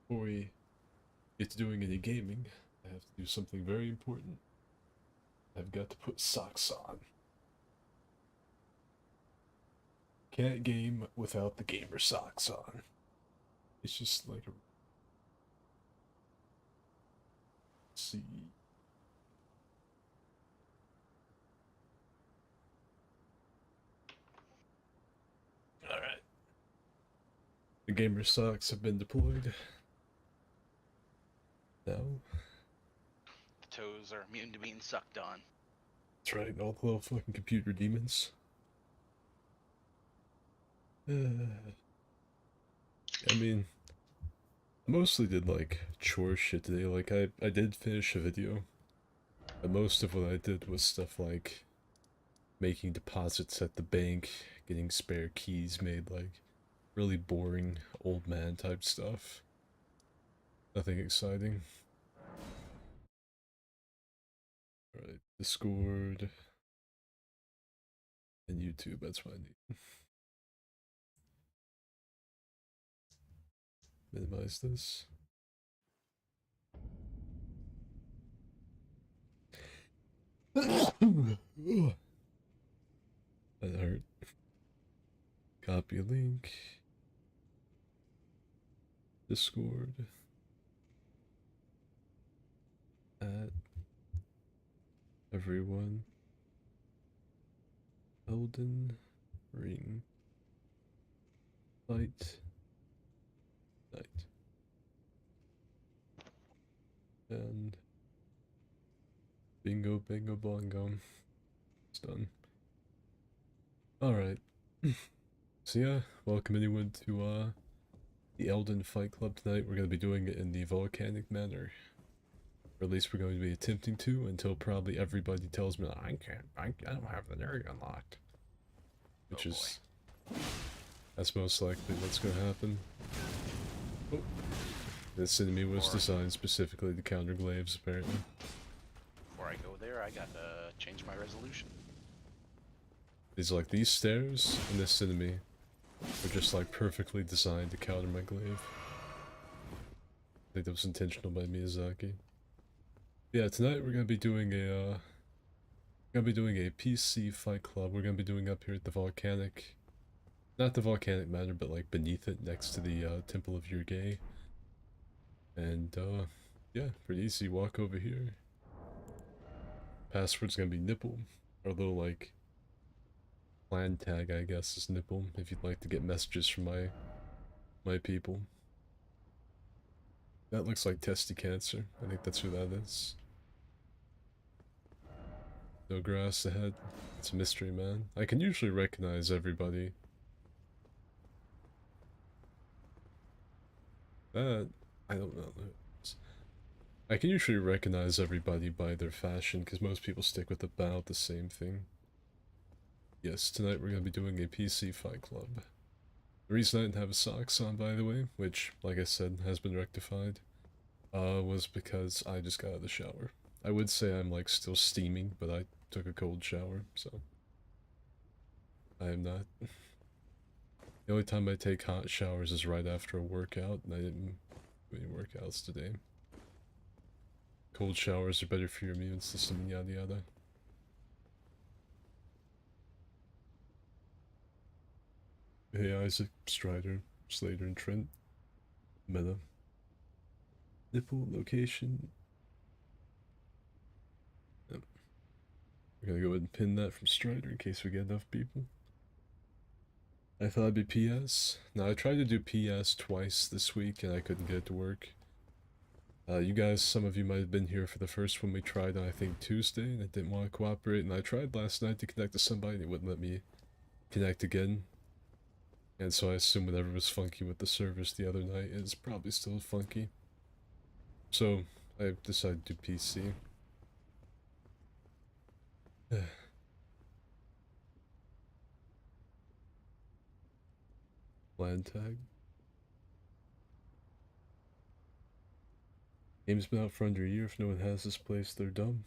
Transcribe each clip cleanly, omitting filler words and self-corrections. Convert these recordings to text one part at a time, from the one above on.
Before we get to doing any gaming, I have to do something very important. I've got to put socks on. Can't game without the gamer socks on. It's just like a see. All right. The gamer socks have been deployed. Now, The toes are immune to being sucked on. that's right. All the little fucking computer demons. I mean, I mostly did like chore shit today. Like I did finish a video, but most of what I did was stuff like making deposits at the bank, getting spare keys made, like really boring old man type stuff. Nothing exciting. Alright, Discord and YouTube, that's what I need. Minimize this. That hurt. Copy a link. Discord. At everyone. Elden Ring. Fight Night. And bingo, bingo, bongo. It's done. Alright. So yeah, welcome anyone to the Elden Fight Club tonight. We're going to be doing it in the volcanic manor. Or at least we're going to be attempting to until probably everybody tells me I don't have the area unlocked. Oh Which boy. is, that's most likely what's going to happen. Oh, this enemy was Before, designed specifically to counter glaives, apparently. before I go there, I gotta change my resolution. These stairs and this enemy are just like perfectly designed to counter my glaive. I think that was intentional by Miyazaki. Yeah, tonight we're gonna be doing a PC fight club. We're gonna be doing up here at the volcanic, not the volcanic manor, but like beneath it, next to the Temple of Yurgay. And yeah, pretty easy. Walk over here. Password's gonna be nipple. Our little like clan tag, I guess, is nipple. If you'd like to get messages from my people. That looks like testy cancer. I think that's who that is. No grass ahead. It's a mystery, man. I can usually recognize everybody. That I don't know. I can usually recognize everybody by their fashion because most people stick with about the same thing. Yes, tonight we're going to be doing a PC fight club. The reason I didn't have socks on, by the way, which, like I said, has been rectified, was because I just got out of the shower. I would say I'm, like, still steaming, but I took a cold shower, so I am not. The only time I take hot showers is right after a workout, and I didn't do any workouts today. Cold showers are better for your immune system, yada yada. Hey Isaac, Strider, Slater, and Trent. Meta. Nipple location. Yep. We're gonna go ahead and pin that from Strider in case we get enough people. I thought it'd be PS. Now I tried to do PS twice this week and I couldn't get it to work. You guys, some of you might have been here for the first one we tried on I think Tuesday and it didn't want to cooperate, and I tried last night to connect to somebody and it wouldn't let me connect again. And so I assume whatever was funky with the servers the other night is probably still funky. So I decided to do PC. Land tag. Game's been out for under a year. If no one has this place, they're dumb.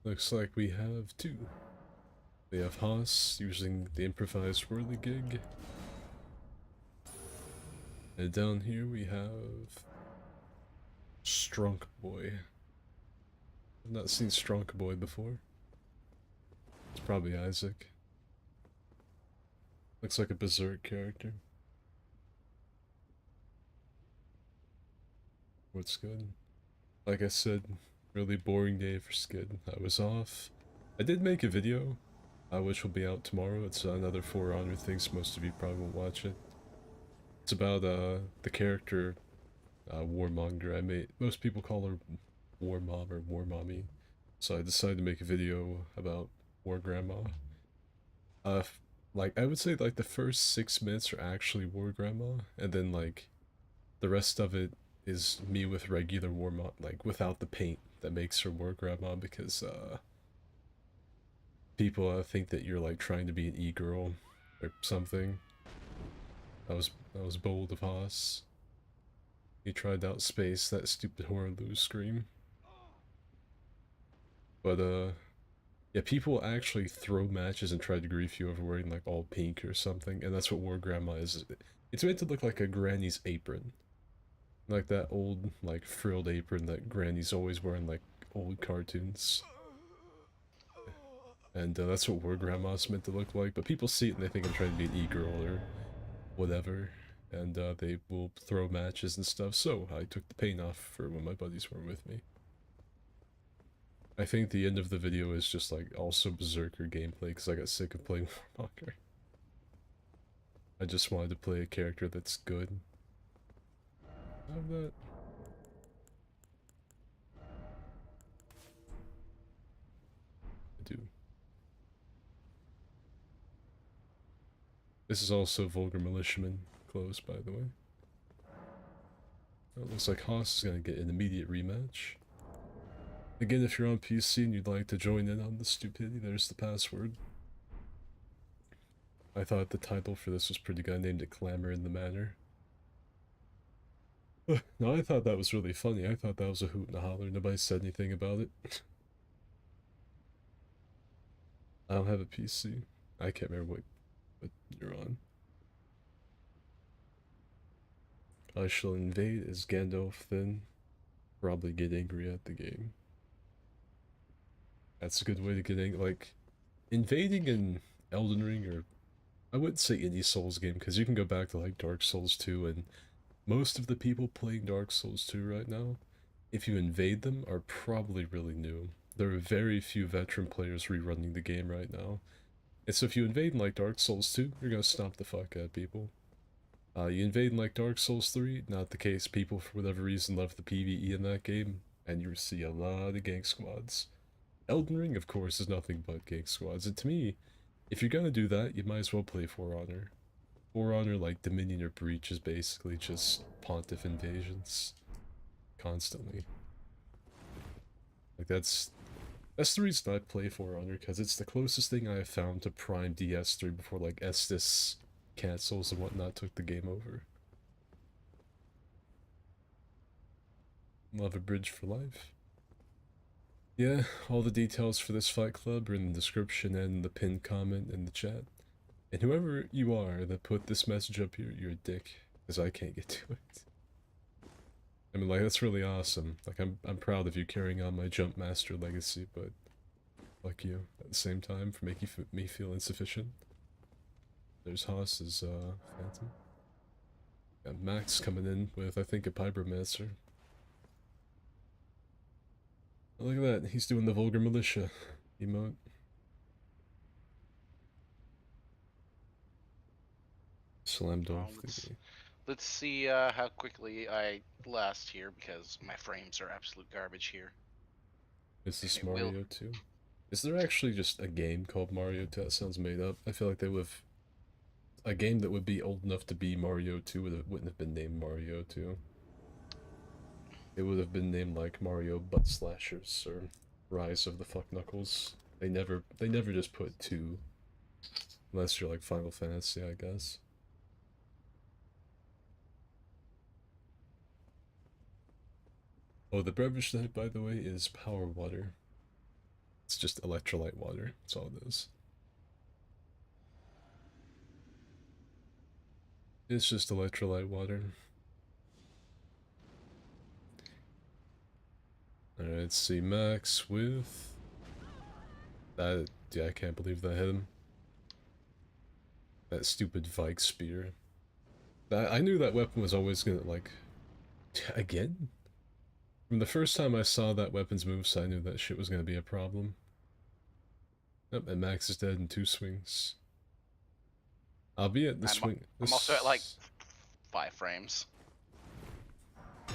Looks like we have two. We have Haas using the improvised whirligig. And down here we have Strunk Boy. I've not seen Strunk Boy before. It's probably Isaac. Looks like a Berserk character. What's good? Like I said, really boring day for Skid. I was off. I did make a video, which will be out tomorrow. It's another For Honor thing, so most of you probably won't watch it. It's about the character Warmonger. I made most people call her War Mom or War Mommy, so I decided to make a video about War Grandma. Like I would say like the first 6 minutes are actually War Grandma, and then like the rest of it is me with regular War Mom, like without the paint that makes her War Grandma, because people think that you're like trying to be an e-girl or something. That was bold of Haas. He tried to outspace that stupid horror lose scream. But yeah, people actually throw matches and try to grief you over wearing like all pink or something, and that's what War Grandma is. It's meant to look like a granny's apron. Like that old, like, frilled apron that granny's always wear in, like, old cartoons. And that's what War Grandma's meant to look like, but people see it and they think I'm trying to be an e-girl or whatever. And they will throw matches and stuff, so I took the paint off for when my buddies were with me. I think the end of the video is just, like, also Berserker gameplay, because I got sick of playing Warmonger. I just wanted to play a character that's good. Have that. I do. This is also Vulgar Militiaman close, by the way. It looks like Haas is going to get an immediate rematch. Again, if you're on PC and you'd like to join in on the stupidity, there's the password. I thought the title for this was pretty good. I named it Clamor in the Manor. No, I thought that was really funny. I thought that was a hoot and a holler. Nobody said anything about it. I don't have a PC. I can't remember what you're on. I shall invade as Gandalf, then probably get angry at the game. That's a good way to get angry. Like, invading in Elden Ring, or I wouldn't say any Souls game, because you can go back to like Dark Souls 2, and most of the people playing Dark Souls 2 right now, if you invade them, are probably really new. There are very few veteran players rerunning the game right now. And so if you invade in like Dark Souls 2, you're gonna stomp the fuck out of people. You invade in like Dark Souls 3, not the case. People, for whatever reason, love the PvE in that game, and you see a lot of gank squads. Elden Ring, of course, is nothing but gank squads, and to me, if you're gonna do that, you might as well play For Honor. For Honor, like Dominion or Breach, is basically just Pontiff invasions. Constantly. Like, that's the reason I play For Honor, because it's the closest thing I have found to Prime DS3 before, like, Estus cancels and whatnot took the game over. Love a bridge for life. Yeah, all the details for this fight club are in the description and the pinned comment in the chat. And whoever you are that put this message up here, you're a dick, because I can't get to it. I mean, like, that's really awesome. Like, I'm proud of you carrying on my Jump Master legacy, but fuck you at the same time for making me feel insufficient. There's Haas's Phantom. Got Max coming in with, I think, a Pyromancer. Oh, look at that, he's doing the Vulgar Militia emote. Slammed off the game. Let's see how quickly I last here, because my frames are absolute garbage here. Is this Mario 2? Is there actually just a game called Mario 2? That sounds made up. I feel like they would have... A game that would be old enough to be Mario 2 wouldn't have been named Mario 2. It would have been named like Mario Butt Slashers or Rise of the Fuck Knuckles. They never just put 2. Unless you're like Final Fantasy, I guess. Oh, the beverage type, by the way, is power water. It's just electrolyte water. That's all it is. It's just electrolyte water. Alright, see Max with... That, yeah, I can't believe that hit him. That stupid Vike spear. I knew that weapon was always gonna, like... Again? From the first time I saw that weapon's moveset, I knew that shit was gonna be a problem. Yep, and Max is dead in 2 swings. Albeit the swing... I'm also at like This... 5 frames.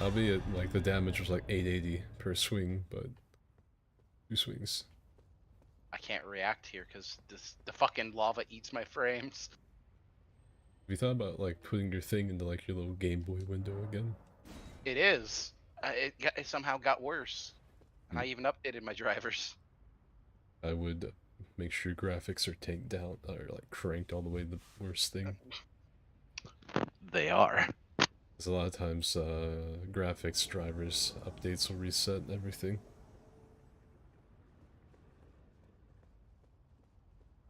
Albeit, like, the damage was like 880 per swing, but... 2 swings. I can't react here because the fucking lava eats my frames. Have you thought about, like, putting your thing into, like, your little Game Boy window again? It is. It somehow got worse. And I even updated my drivers. I would make sure graphics are tanked down, or, like, cranked all the way to the worst thing. They are. Because a lot of times, graphics drivers updates will reset everything.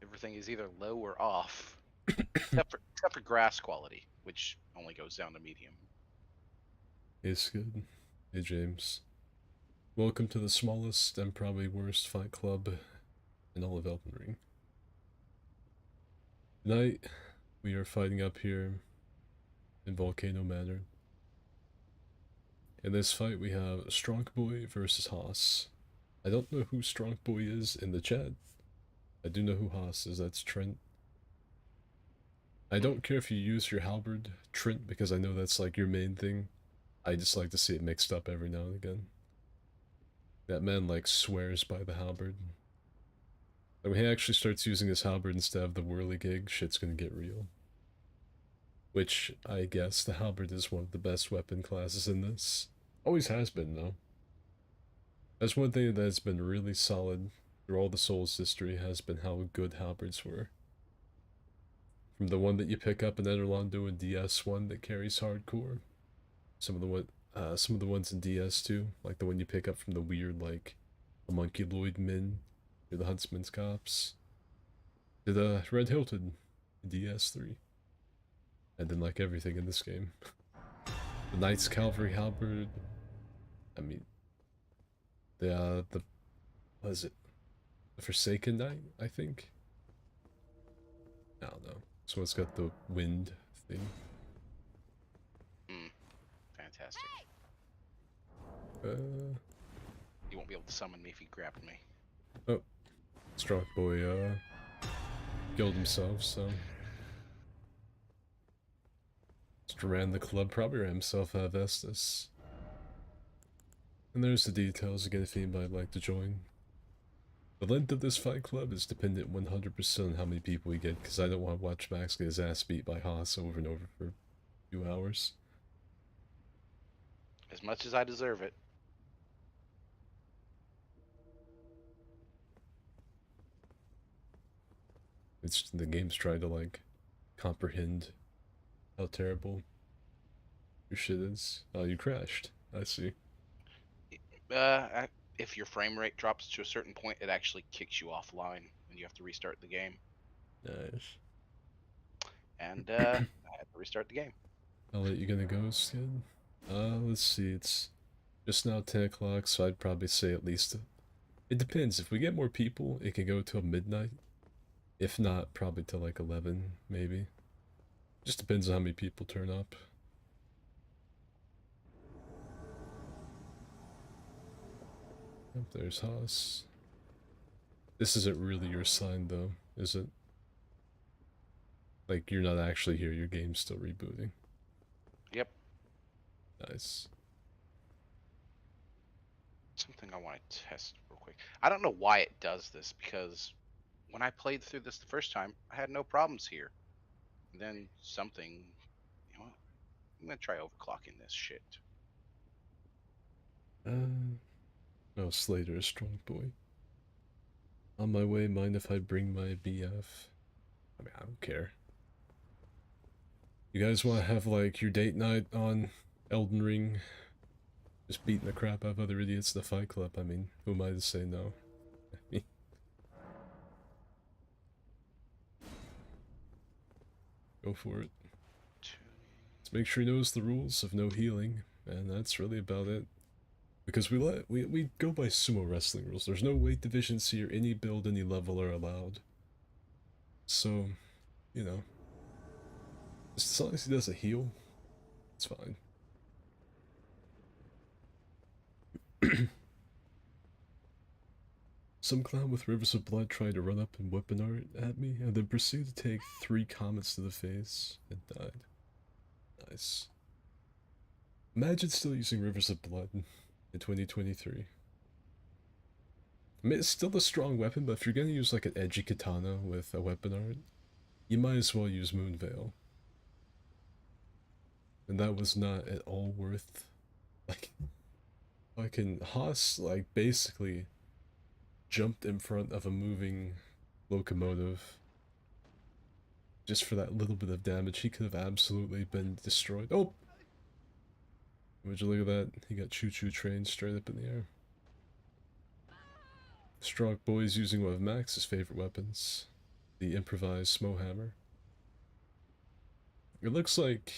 Everything is either low or off. except for grass quality, which only goes down to medium. It's good. Hey, James. Welcome to the smallest and probably worst fight club in all of Elden Ring. Tonight, we are fighting up here in Volcano Manor. In this fight, we have Strong Boy versus Haas. I don't know who Strong Boy is in the chat. I do know who Haas is, that's Trent. I don't care if you use your halberd, Trent, because I know that's like your main thing. I just like to see it mixed up every now and again. That man like swears by the halberd. And when he actually starts using his halberd instead of the whirligig, shit's gonna get real. Which, I guess, the halberd is one of the best weapon classes in this. Always has been, though. That's one thing that's been really solid through all the Souls history, has been how good halberds were. From the one that you pick up in Ederlondo and DS1 that carries hardcore. Some of the ones in DS2, like the one you pick up from the weird, like, homunculoid min, or the Huntsman's Cops. To the Red Hilton in DS3. And then, like, everything in this game. The Knight's Cavalry Halberd. I mean, what is it? The Forsaken Knight, I think? I don't know. So it's got the wind thing. Fantastic. You won't be able to summon me if you grab me. Oh. Strong Boy, killed himself, so... Just ran the club, probably ran himself out of Estus. And there's the details again if anybody'd like to join. The length of this fight club is dependent 100% on how many people we get, because I don't want to watch Max get his ass beat by Haas over and over for a few hours. As much as I deserve it. The game's trying to, like, comprehend how terrible your shit is. Oh, you crashed. I see. If your frame rate drops to a certain point, it actually kicks you offline, and you have to restart the game. Nice. And I had to restart the game. I'll let you get a ghost, kid. Let's see, it's just now 10 o'clock, so I'd probably say at least... It depends, if we get more people, it can go till midnight. If not, probably till like 11, maybe. Just depends on how many people turn up. Yep, there's Haas. This isn't really your sign, though, is it? Like, you're not actually here, your game's still rebooting. Yep. Nice. Something I want to test real quick. I don't know why it does this, because when I played through this the first time, I had no problems here. And then something, you know what? I'm gonna try overclocking this shit. No, Slater is Strong Boy. On my way, mind if I bring my BF? I mean, I don't care. You guys want to have, like, your date night on Elden Ring? Just beating the crap out of other idiots in the Fight Club? I mean, who am I to say no? Go for it. Just make sure he knows the rules of no healing, and that's really about it. Because we go by sumo wrestling rules. There's no weight divisions here. Any build, any level are allowed. So, you know, as long as he doesn't heal, it's fine. Some clown with rivers of blood tried to run up and weapon art at me, and then proceeded to take 3 comments to the face and died. Nice. Imagine still using rivers of blood in 2023. I mean, it's still a strong weapon, but if you're gonna use like an edgy katana with a weapon art, you might as well use Moonveil. And that was not at all worth, like, fucking Haas, like, basically jumped in front of a moving locomotive just for that little bit of damage. He could have absolutely been destroyed. Oh! Would you look at that? He got choo-choo trained straight up in the air. Strong boy's using one of Max's favorite weapons, the improvised Smo Hammer. It looks like,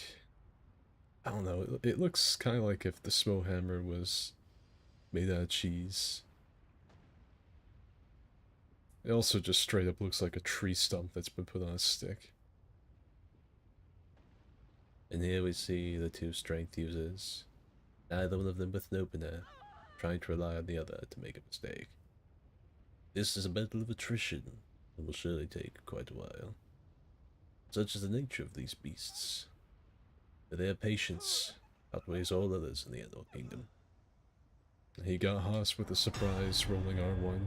I don't know, it looks kind of like if the Smo Hammer was made out of cheese. It also just straight up looks like a tree stump that's been put on a stick. And here we see the 2 strength users, neither one of them with an opener, trying to rely on the other to make a mistake. This is a battle of attrition, and will surely take quite a while. Such is the nature of these beasts. But their patience outweighs all others in the Animal Kingdom. He got Haas with a surprise rolling R1.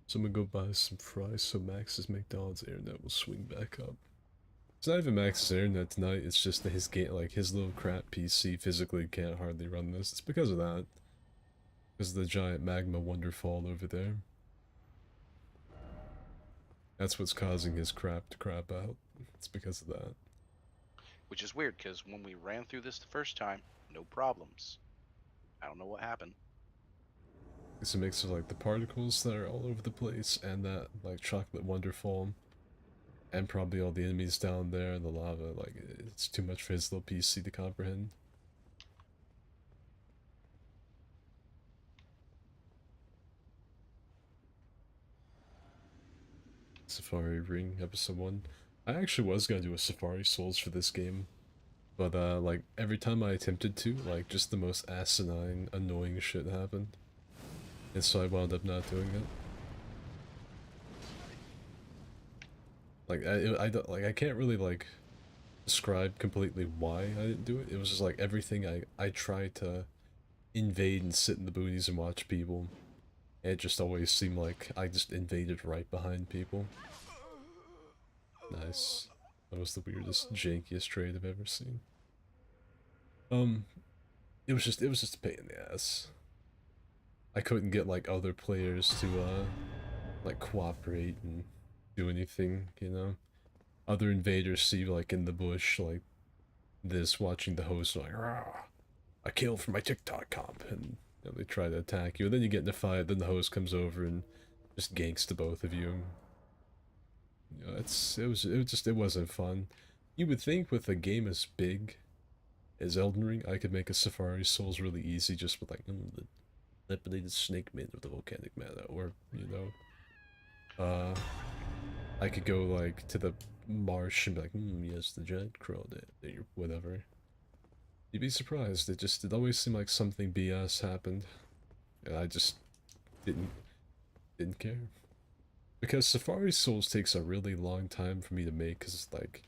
So I'm gonna go buy some fries so Max's McDonald's internet will swing back up. It's not even Max's internet tonight, it's just that his game, like his little crap PC physically can't hardly run this. It's because of that. Because of the giant magma wonderfall over there. That's what's causing his crap to crap out. It's because of that. Which is weird, because when we ran through this the first time, no problems. I don't know what happened. It's a mix of like the particles that are all over the place and that like chocolate wonderfall. And probably all the enemies down there and the lava. Like, it's too much for his little PC to comprehend. Safari Ring, Episode 1. I actually was gonna do a Safari Souls for this game. But, like, every time I attempted to, like, just the most asinine, annoying shit happened. And so I wound up not doing it. Like, I can't really, like, describe completely why I didn't do it. It was just, like, everything I tried to invade and sit in the booties and watch people. And it just always seemed like I just invaded right behind people. Nice. That was the weirdest, jankiest trade I've ever seen. It was just a pain in the ass. I couldn't get like other players to like cooperate and do anything, you know. Other invaders see like in the bush like this watching the host like, "Rah, I killed for my TikTok comp," and you know, they try to attack you, and then you get in a fight, then the host comes over and just ganks to both of you. You know, it wasn't fun. You would think with a game as big as Elden Ring, I could make a Safari Souls really easy just with like the manipulated snake made of the volcanic mana, or you know, I could go like to the marsh and be like, yes, the giant crow did, or whatever. You'd be surprised. It always seemed like something BS happened, and I just didn't care. Because Safari Souls takes a really long time for me to make, because like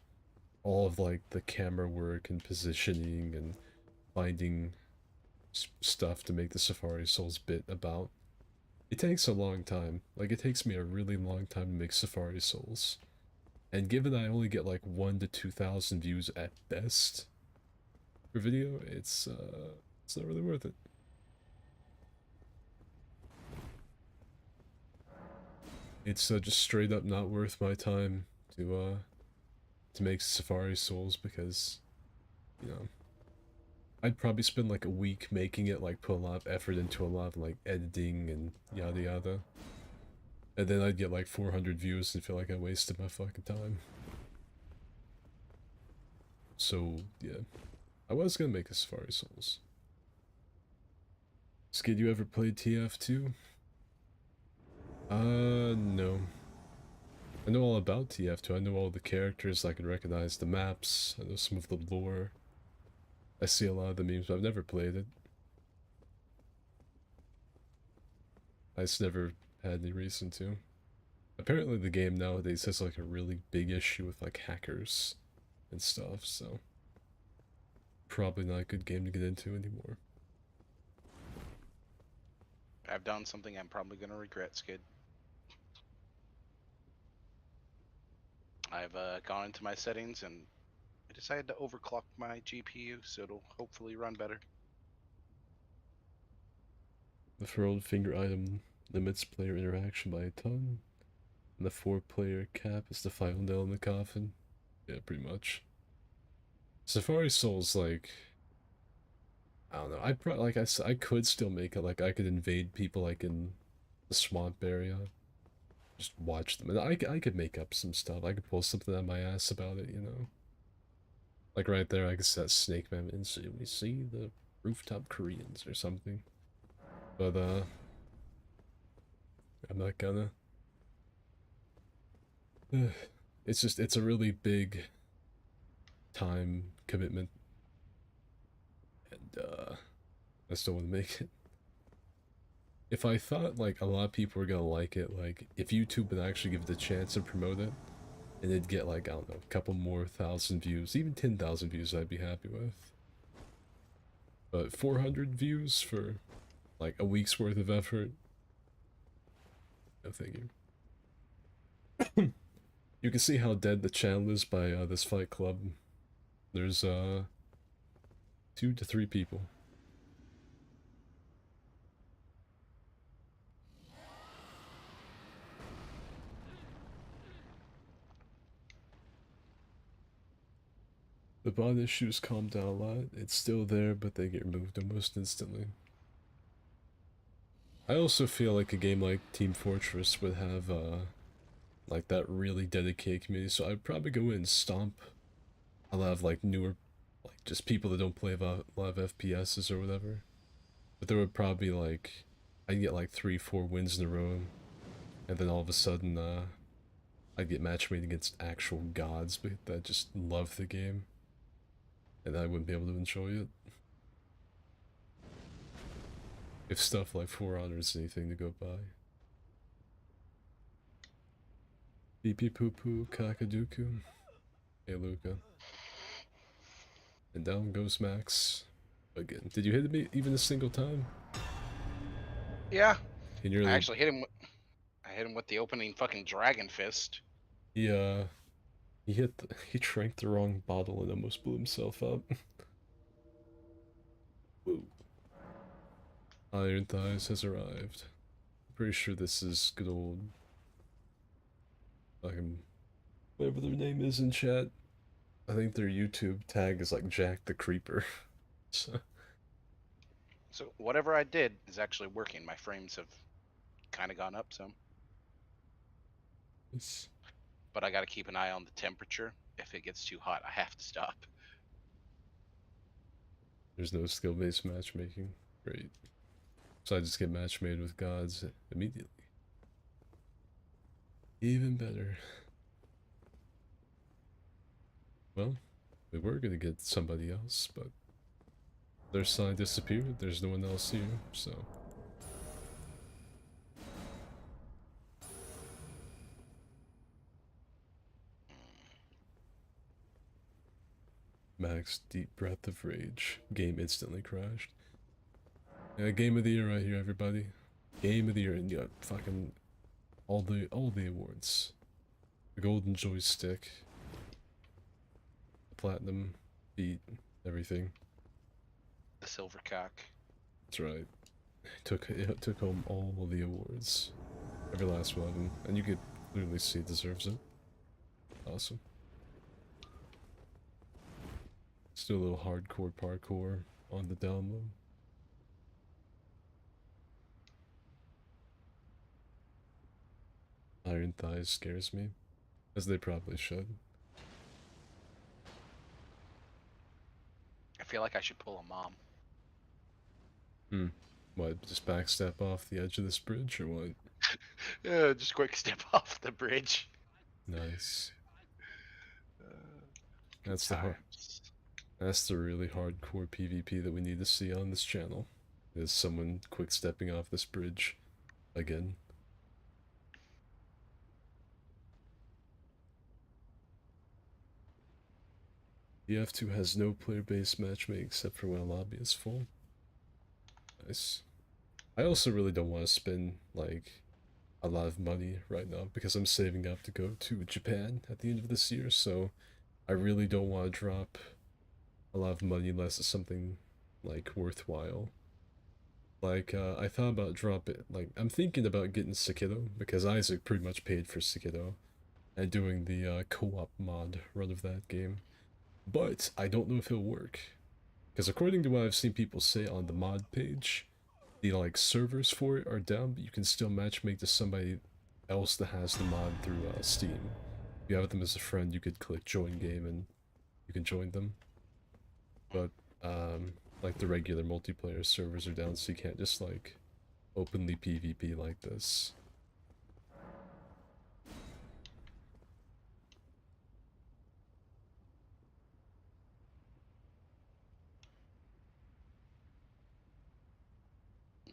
all of like the camera work and positioning and finding stuff to make the Safari Souls bit about. It takes a long time. Like, it takes me a really long time to make Safari Souls. And given I only get like 1 to 2,000 views at best per video, it's not really worth it. It's just straight up not worth my time to make Safari Souls because, you know, I'd probably spend like a week making it, like put a lot of effort into a lot of like editing and yada yada. And then I'd get like 400 views and feel like I wasted my fucking time. So, yeah. I was gonna make a Safari Souls. Skid, you ever played TF2? No. I know all about TF2. I know all the characters. I can recognize the maps. I know some of the lore. I see a lot of the memes, but I've never played it. I just never had any reason to. Apparently the game nowadays has like a really big issue with like hackers and stuff, so probably not a good game to get into anymore. I've done something I'm probably gonna regret, Skid. I've gone into my settings and I decided to overclock my GPU so it'll hopefully run better. The furled finger item limits player interaction by a ton, and the 4-player cap is the final nail in the coffin. Yeah, pretty much. Safari Souls, like, I don't know. I could still make it. Like, I could invade people like in the swamp area, just watch them, and I could make up some stuff. I could pull something out of my ass about it, you know. Like right there, I could set Snake Man and see we see the rooftop Koreans or something. But I'm not gonna. It's a really big time commitment, and I still want to make it. If I thought like a lot of people were gonna like it, like if YouTube would actually give it a chance and promote it, and it'd get like, I don't know, a couple more thousand views, even 10,000 views, I'd be happy with. But 400 views for like a week's worth of effort, no thank you. You can see how dead the channel is by this fight club. There's 2 to 3 people. The bot issues calmed down a lot. It's still there, but they get removed almost instantly. I also feel like a game like Team Fortress would have like that really dedicated community, so I'd probably go in and stomp a lot of like newer, like just people that don't play a lot of FPSs or whatever. But there would probably like, I'd get like 3-4 wins in a row, and then all of a sudden I'd get matchmade against actual gods that just love the game, and I wouldn't be able to enjoy it. If stuff like For Honor is anything to go by. Beepy poo poo kakaduku. Hey Luca. And down goes Max. Again. Did you hit me even a single time? Yeah, He I nearly. actually hit him. I hit him with the opening fucking dragon fist. He he drank the wrong bottle and almost blew himself up. Woo. Iron Thighs has arrived. Pretty sure this is good old fucking whatever their name is in chat. I think their YouTube tag is like Jack the Creeper. So So whatever I did is actually working. My frames have kind of gone up some, it's, but I got to keep an eye on the temperature. If it gets too hot, I have to stop. there's no skill-based matchmaking. Great. So I just get match made with gods immediately. Even better. Well, we were gonna get somebody else, but their sign disappeared. There's no one else here, so. Max deep breath of rage. Game instantly crashed. Yeah, game of the year right here, everybody. Game of the year, and you got fucking all the awards. The golden joystick, the platinum beat, everything. The silver cock. That's right. It took home all of the awards. Every last one of them. And you could clearly see it deserves it. Awesome. Still a little hardcore parkour on the download. Iron Thighs scares me, as they probably should. I feel like I should pull a mom. Hmm. What, just backstep off the edge of this bridge, or what? Yeah, just quick step off the bridge. Nice. Good That's the hard. times. That's the really hardcore PvP that we need to see on this channel. Is someone quick stepping off this bridge again. EF2 has no player-based matchmaking except for when a lobby is full. Nice. I also really don't want to spend, like, a lot of money right now because I'm saving up to go to Japan at the end of this year, so I really don't want to drop a lot of money unless it's something, like, worthwhile. Like, I thought about dropping, like, I'm thinking about getting Sekido, because Isaac pretty much paid for Sekido, and doing the co-op mod run of that game. But I don't know if it'll work. Because according to what I've seen people say on the mod page, the, like, servers for it are down, but you can still matchmake to somebody else that has the mod through Steam. If you have them as a friend, you could click join game and you can join them. But, like, the regular multiplayer servers are down, so you can't just, like, openly PvP like this.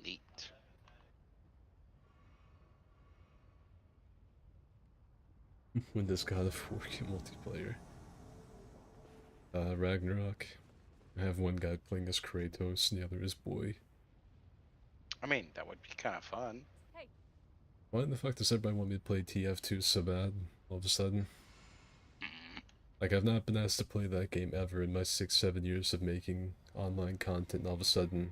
Neat. When does God of War get multiplayer? Ragnarok. I have one guy playing as Kratos and the other as Boy. I mean, that would be kind of fun. Why in the fuck does everybody want me to play TF2 so bad, all of a sudden? Like, I've not been asked to play that game ever in my 6-7 years of making online content, and all of a sudden,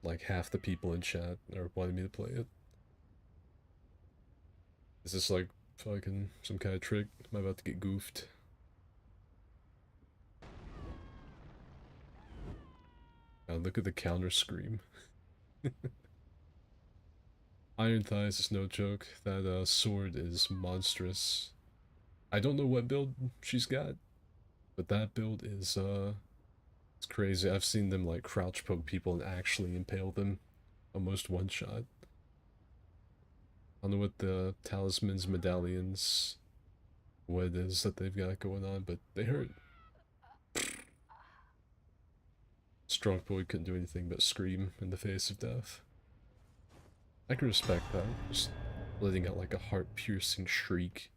like, half the people in chat are wanting me to play it. Is this, like, fucking some kind of trick? Am I about to get goofed? Now look at the counter scream. Iron Thighs is no joke. That sword is monstrous. I don't know what build she's got, but that build is it's crazy. I've seen them like crouch poke people and actually impale them almost one shot. I don't know what the talismans, medallions, what it is that they've got going on, but they hurt. Strong boy couldn't do anything but scream in the face of death. I can respect that. Just letting out like a heart-piercing shriek.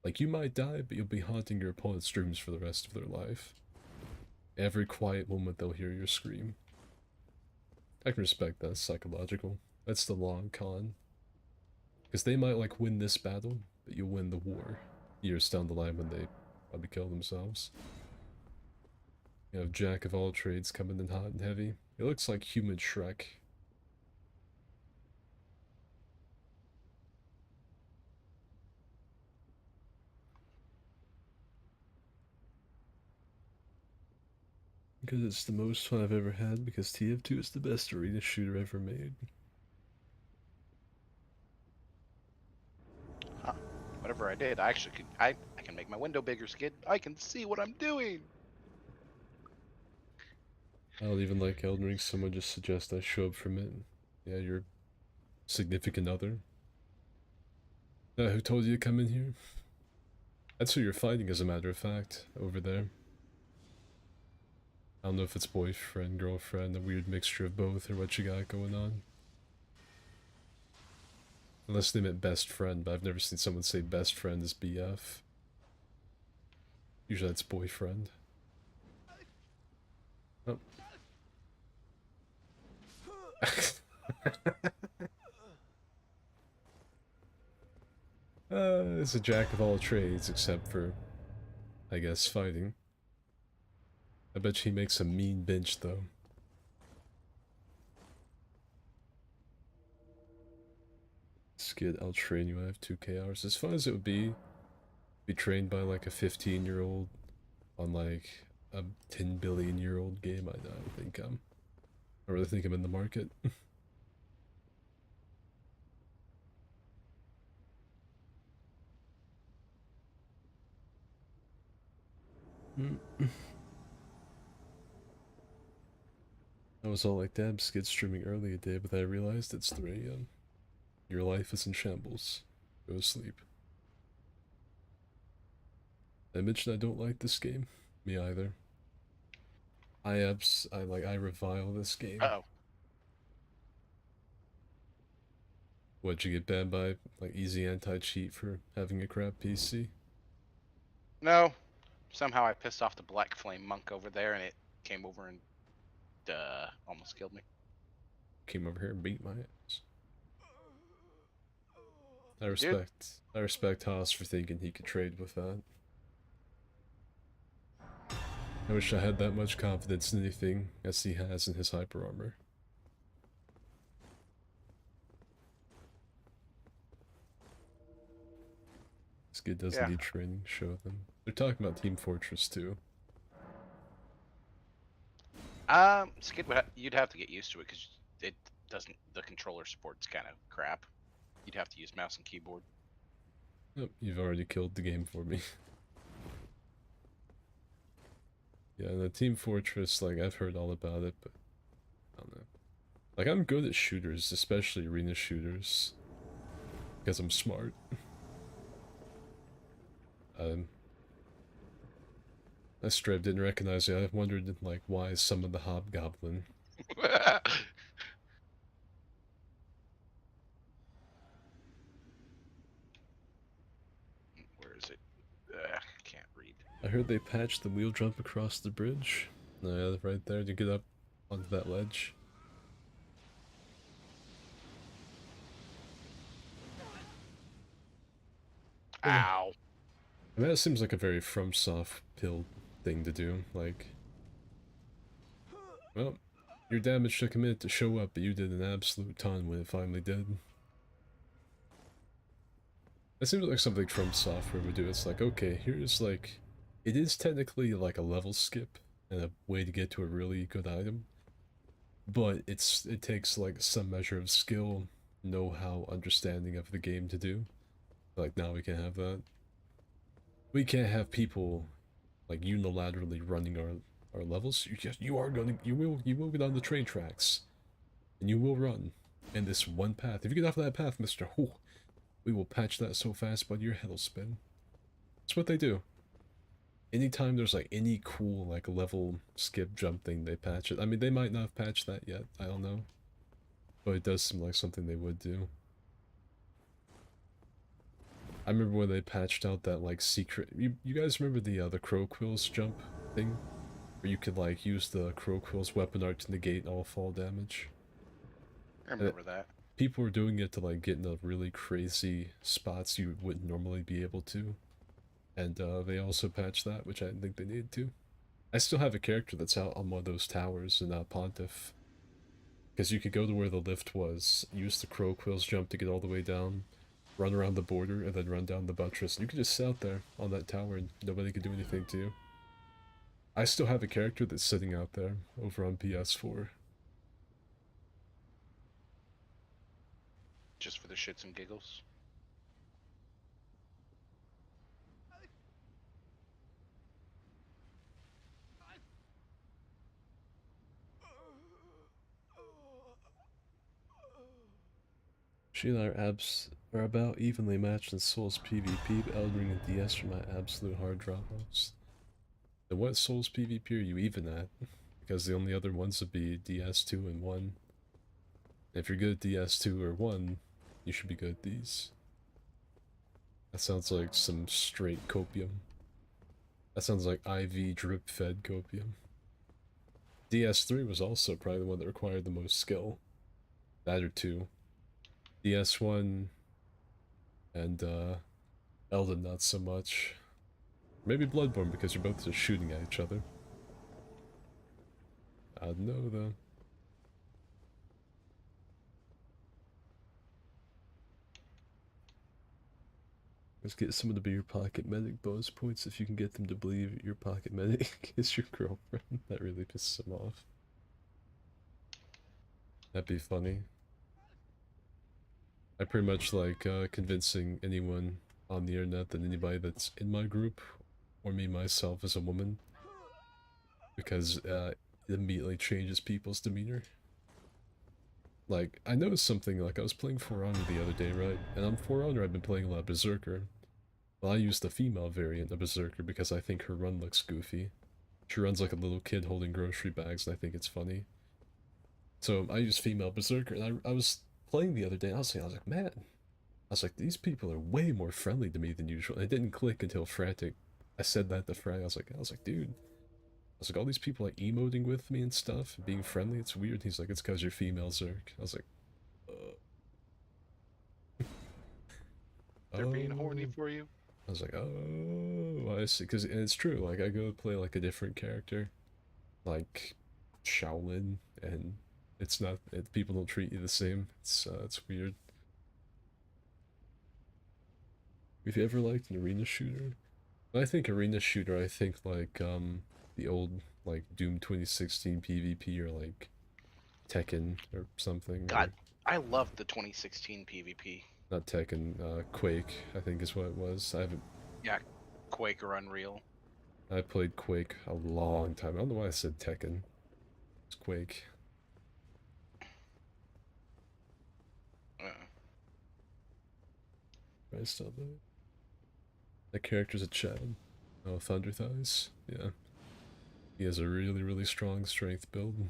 Like, you might die, but you'll be haunting your opponent's dreams for the rest of their life. Every quiet moment they'll hear your scream. I can respect that. It's psychological. That's the long con. Because they might like win this battle, but you'll win the war years down the line when they probably kill themselves. You have Jack of all trades coming in hot and heavy. It looks like human Shrek. Because it's the most fun I've ever had, because TF2 is the best arena shooter ever made. Huh. Whatever I did, I actually could. I can make my window bigger, Skid. I can see what I'm doing. I don't even like Elden Ring. Someone just suggests I show up from it. Yeah, your significant other. Who told you to come in here? That's who you're fighting, as a matter of fact, over there. I don't know if it's boyfriend, girlfriend, a weird mixture of both, or what you got going on. Unless they meant best friend, but I've never seen someone say best friend as BF. Usually that's boyfriend. Oh. It's a jack of all trades, except for, I guess, fighting. I bet he makes a mean bench, though. Skid, I'll train you. I have 2k hours. As fun as it would be trained by like a 15-year-old on like a 10 billion year old game, I don't think I really think I'm in the market. I was all like, damn, Skid's streaming early today, but then I realized it's 3 a.m. Your life is in shambles. Go to sleep. I mentioned I don't like this game. Me either. I revile this game. Uh-oh. What'd you get banned by? Like easy anti-cheat for having a crap PC? No. Somehow I pissed off the Black Flame monk over there, and it came over and almost killed me. Came over here and beat my ass. Dude. I respect Haas for thinking he could trade with that. I wish I had that much confidence in anything as he has in his hyper armor. This kid doesn't Yeah. need training, show them. They're talking about Team Fortress 2. Skid, you'd have to get used to it because it doesn't. The controller support's kind of crap. You'd have to use mouse and keyboard. Nope, you've already killed the game for me. Yeah, the Team Fortress, like, I've heard all about it, but I don't know. Like, I'm good at shooters, especially arena shooters, because I'm smart. I straight didn't recognize it. I wondered, like, why is some of the Hobgoblin? Where is it? Can't read. I heard they patched the wheel jump across the bridge. Right there to get up onto that ledge. Ow. I mean, that seems like a very FromSoft pill thing to do. Like, well, your damage took a minute to show up, but you did an absolute ton when it finally did. That seems like something From Software would do. It's like, okay, here's like, it is technically like a level skip and a way to get to a really good item, but it takes like some measure of skill, know-how, understanding of the game to do. Like now we can have that. We can't have people like unilaterally running our levels. You will get on the train tracks, and you will run in this one path. If you get off that path, Mister, we will patch that so fast, but your head'll spin. That's what they do. Anytime there's like any cool like level skip jump thing, they patch it. I mean, they might not have patched that yet. I don't know, but it does seem like something they would do. I remember when they patched out that like secret. You guys remember the crow quills jump thing, where you could like use the crow quills weapon art to negate all fall damage. I remember that. People were doing it to like get into really crazy spots you wouldn't normally be able to, and they also patched that, which I didn't think they needed to. I still have a character that's out on one of those towers in Pontiff, because you could go to where the lift was, use the crow quills jump to get all the way down, run around the border, and then run down the buttress. You could just sit out there on that tower and nobody could do anything to you. I still have a character that's sitting out there over on PS4. Just for the shits and giggles. She and I are about evenly matched in Souls PvP, but Elden Ring and DS are my absolute hard drop-offs. And what Souls PvP are you even at? Because the only other ones would be DS2 and 1. If you're good at DS2 or 1, you should be good at these. That sounds like some straight copium. That sounds like IV drip-fed copium. DS3 was also probably the one that required the most skill. That or 2. DS1 and Elden not so much. Maybe Bloodborne because you're both just shooting at each other. I don't know though. Let's get someone to be your pocket medic bonus points if you can get them to believe your pocket medic is your girlfriend. That really pisses them off. That'd be funny. I pretty much like convincing anyone on the internet that anybody that's in my group, or me myself as a woman, because it immediately changes people's demeanor. Like, I noticed something, like, I was playing For Honor the other day, right? And on For Honor, I've been playing a lot of Berserker. Well, I used the female variant of Berserker because I think her run looks goofy. She runs like a little kid holding grocery bags, and I think it's funny. So I used female Berserker, and I was playing the other day, and I was like, man, I was like, these people are way more friendly to me than usual. And it didn't click until Frantic. I said that to Frank. I was like, dude. I was like, all these people like emoting with me and stuff, being friendly. It's weird. He's like, it's because you're female, Zerk. I was like, They're being horny oh. for you. I was like, oh, I see. Because it's true. Like, I go play like a different character, like Shaolin, and it's not. People don't treat you the same. It's weird. Have you ever liked an arena shooter? I think arena shooter. I think like the old like Doom 2016 PvP or like Tekken or something, God, or I loved the 2016 PvP. not Tekken, Quake, I think is what it was. I haven't. Yeah, Quake or Unreal. I played Quake a long time. I don't know why I said Tekken. It's Quake. Uh, I still know. That character's a Chad. Oh, Thunder Thighs. Yeah. He has a really, really strong strength build.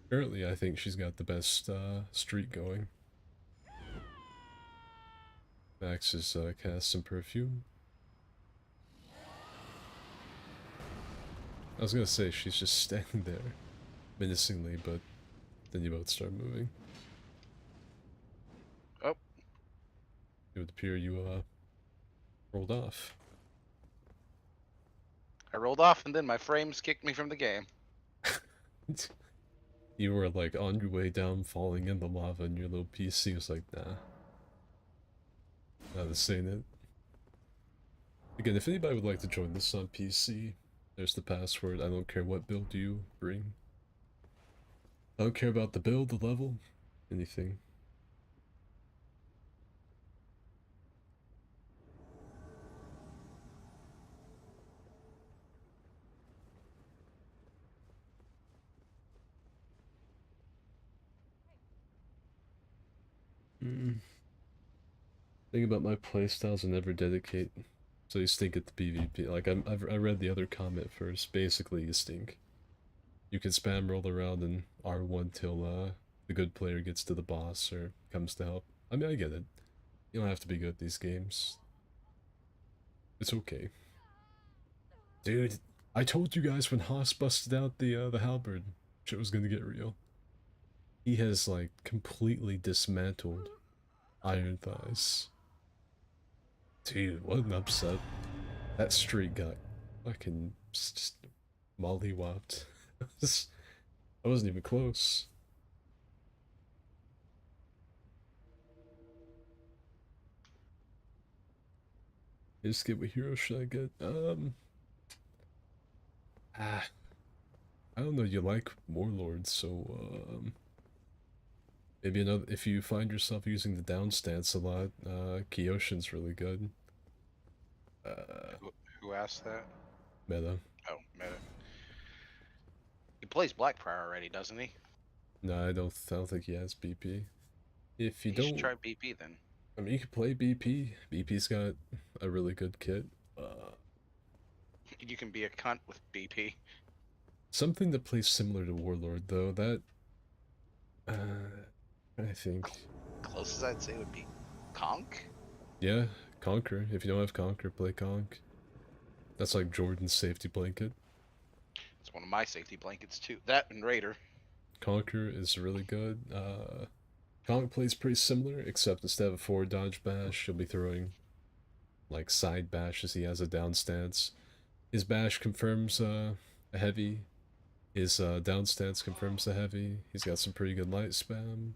Currently, I think she's got the best streak going. Max has cast some perfume. I was gonna say she's just standing there menacingly, but then you both start moving. oh, It would appear you rolled off. I rolled off and then my frames kicked me from the game. You were like on your way down, falling in the lava, and your little PC was like, nah, not saying it. Again, if anybody would like to join this on PC, there's the password. I don't care what build you bring. I don't care about the build, the level, anything. Thing about my playstyles, I never dedicate. So you stink at the PvP. Like I read the other comment first. Basically, you stink. You can spam roll around in R1 till the good player gets to the boss or comes to help. I mean, I get it. You don't have to be good at these games. It's okay. Dude, I told you guys when Haas busted out the halberd, shit was gonna get real. He has like completely dismantled Iron Thighs. Dude, what an upset. That streak got fucking just mollywopped. I wasn't even close. Just get what hero should I get? Ah, I don't know. You like Warlords, so maybe another. If you find yourself using the down stance a lot, Kyoshin's really good. Uh, Who asked that? Meta. Oh, Meta. He plays Blackfire already, doesn't he? No, I don't think he has BP. If you He should don't, try BP then. I mean, you could play BP. BP's got a really good kit. You can be a cunt with BP. Something that plays similar to Warlord, though, that, I think, Closest I'd say would be Conk. yeah, Conquer. If you don't have Conquer, play Conk. That's like Jordan's safety blanket. It's one of my safety blankets too. That and Raider. Conquer is really good. Conk plays pretty similar, except instead of a forward dodge bash, you'll be throwing like side bashes. He has a down stance. His bash confirms a heavy. His down stance confirms a heavy. He's got some pretty good light spam.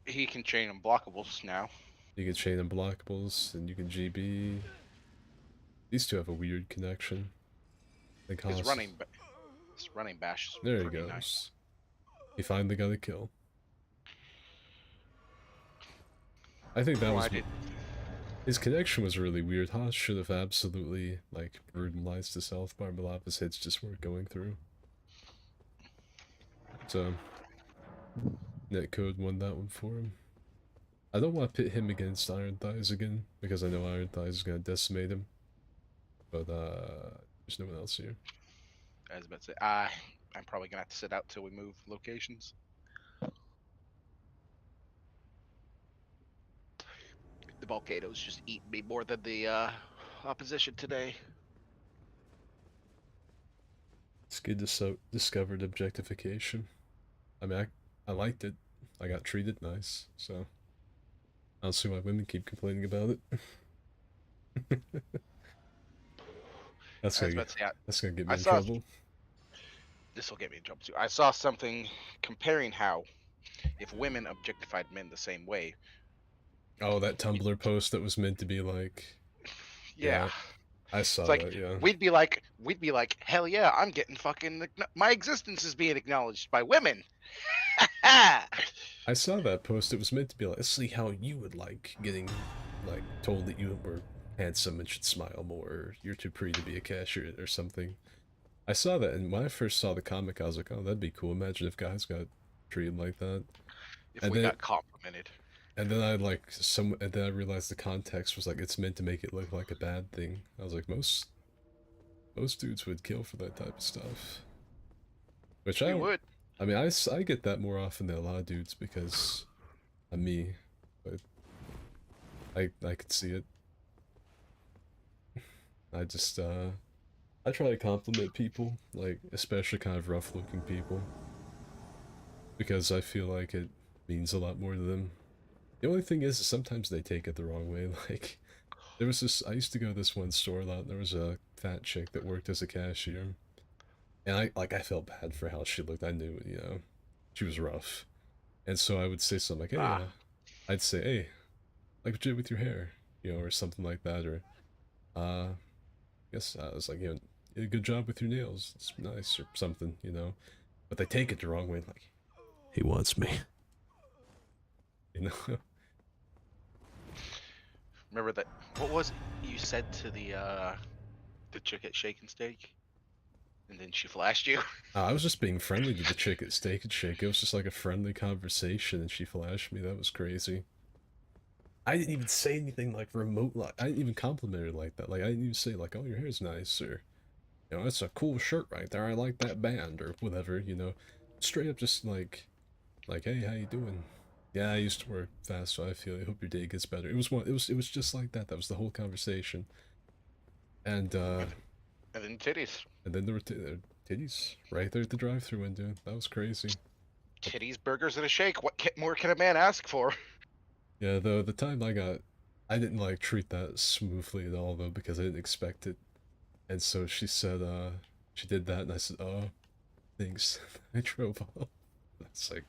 He can chain unblockables now. You can chain unblockables, and you can GB. These two have a weird connection. They cost. His running bash is There he pretty goes. nice. He finally got a kill. I think that Oh, was. I did. His connection was really weird. Haas should have absolutely, like, brutalized his health bar, but a lot of his hits just weren't going through. So, netcode won that one for him. I don't want to pit him against Iron Thighs again, because I know Iron Thighs is going to decimate him. But, there's no one else here. I was about to say, I'm probably gonna have to sit out till we move locations. The volcanoes just eat me more than the opposition today. Skid discovered objectification. I mean, I liked it. I got treated nice, so I don't see why women keep complaining about it. I was about to say, that's gonna get me I in saw trouble. this will get me in trouble too. I saw something comparing how if women objectified men the same way, Oh, that Tumblr post that was meant to be like, yeah, yeah, I it's saw like that. Yeah, we'd be like, hell yeah, I'm getting fucking my existence is being acknowledged by women. Ah, I saw that post. It was meant to be like, let's see how you would like getting like told that you were handsome and should smile more, or you're too pretty to be a cashier or something. I saw that, and when I first saw the comic, I was like, oh, that'd be cool. Imagine if guys got treated like that. if And we then got complimented. and then I realized the context was like it's meant to make it look like a bad thing. I was like, most dudes would kill for that type of stuff. Which I We don't. would. I mean, I get that more often than a lot of dudes because I'm me, but I could see it. I just I try to compliment people, like especially kind of rough looking people, because I feel like it means a lot more to them. The only thing is sometimes they take it the wrong way. Like there was this I used to go to this one store a lot, and there was a fat chick that worked as a cashier. And I felt bad for how she looked. I knew, she was rough. And so I would say something like, hey, Ah, I'd say, hey, like what you did with your hair, or something like that, or I guess I was like, you did a good job with your nails. It's nice or something. But they take it the wrong way, like he wants me, you know. remember that? What was it you said to the chick at Shake and Steak, and then she flashed you? I was just being friendly to the chick at Steak and Shake. It was just like a friendly conversation, and she flashed me. That was crazy. I didn't even say anything like remote. Like I didn't even compliment her like that. Like I didn't even say like, "Oh, your hair's nice," or "That's a cool shirt right there. I like that band," or whatever. Straight up, just like, "Hey, how you doing?" Yeah, I used to work fast, so I feel. I hope your day gets better. It was one. It was just like that. That was the whole conversation. And And then titties. and then there were titties right there at the drive-through window. That was crazy. Titties, burgers, and a shake. What more can a man ask for? Yeah, though the time I didn't like treat that smoothly at all though because I didn't expect it. And so she said, she did that, and I said, oh, thanks. I drove off. That's like,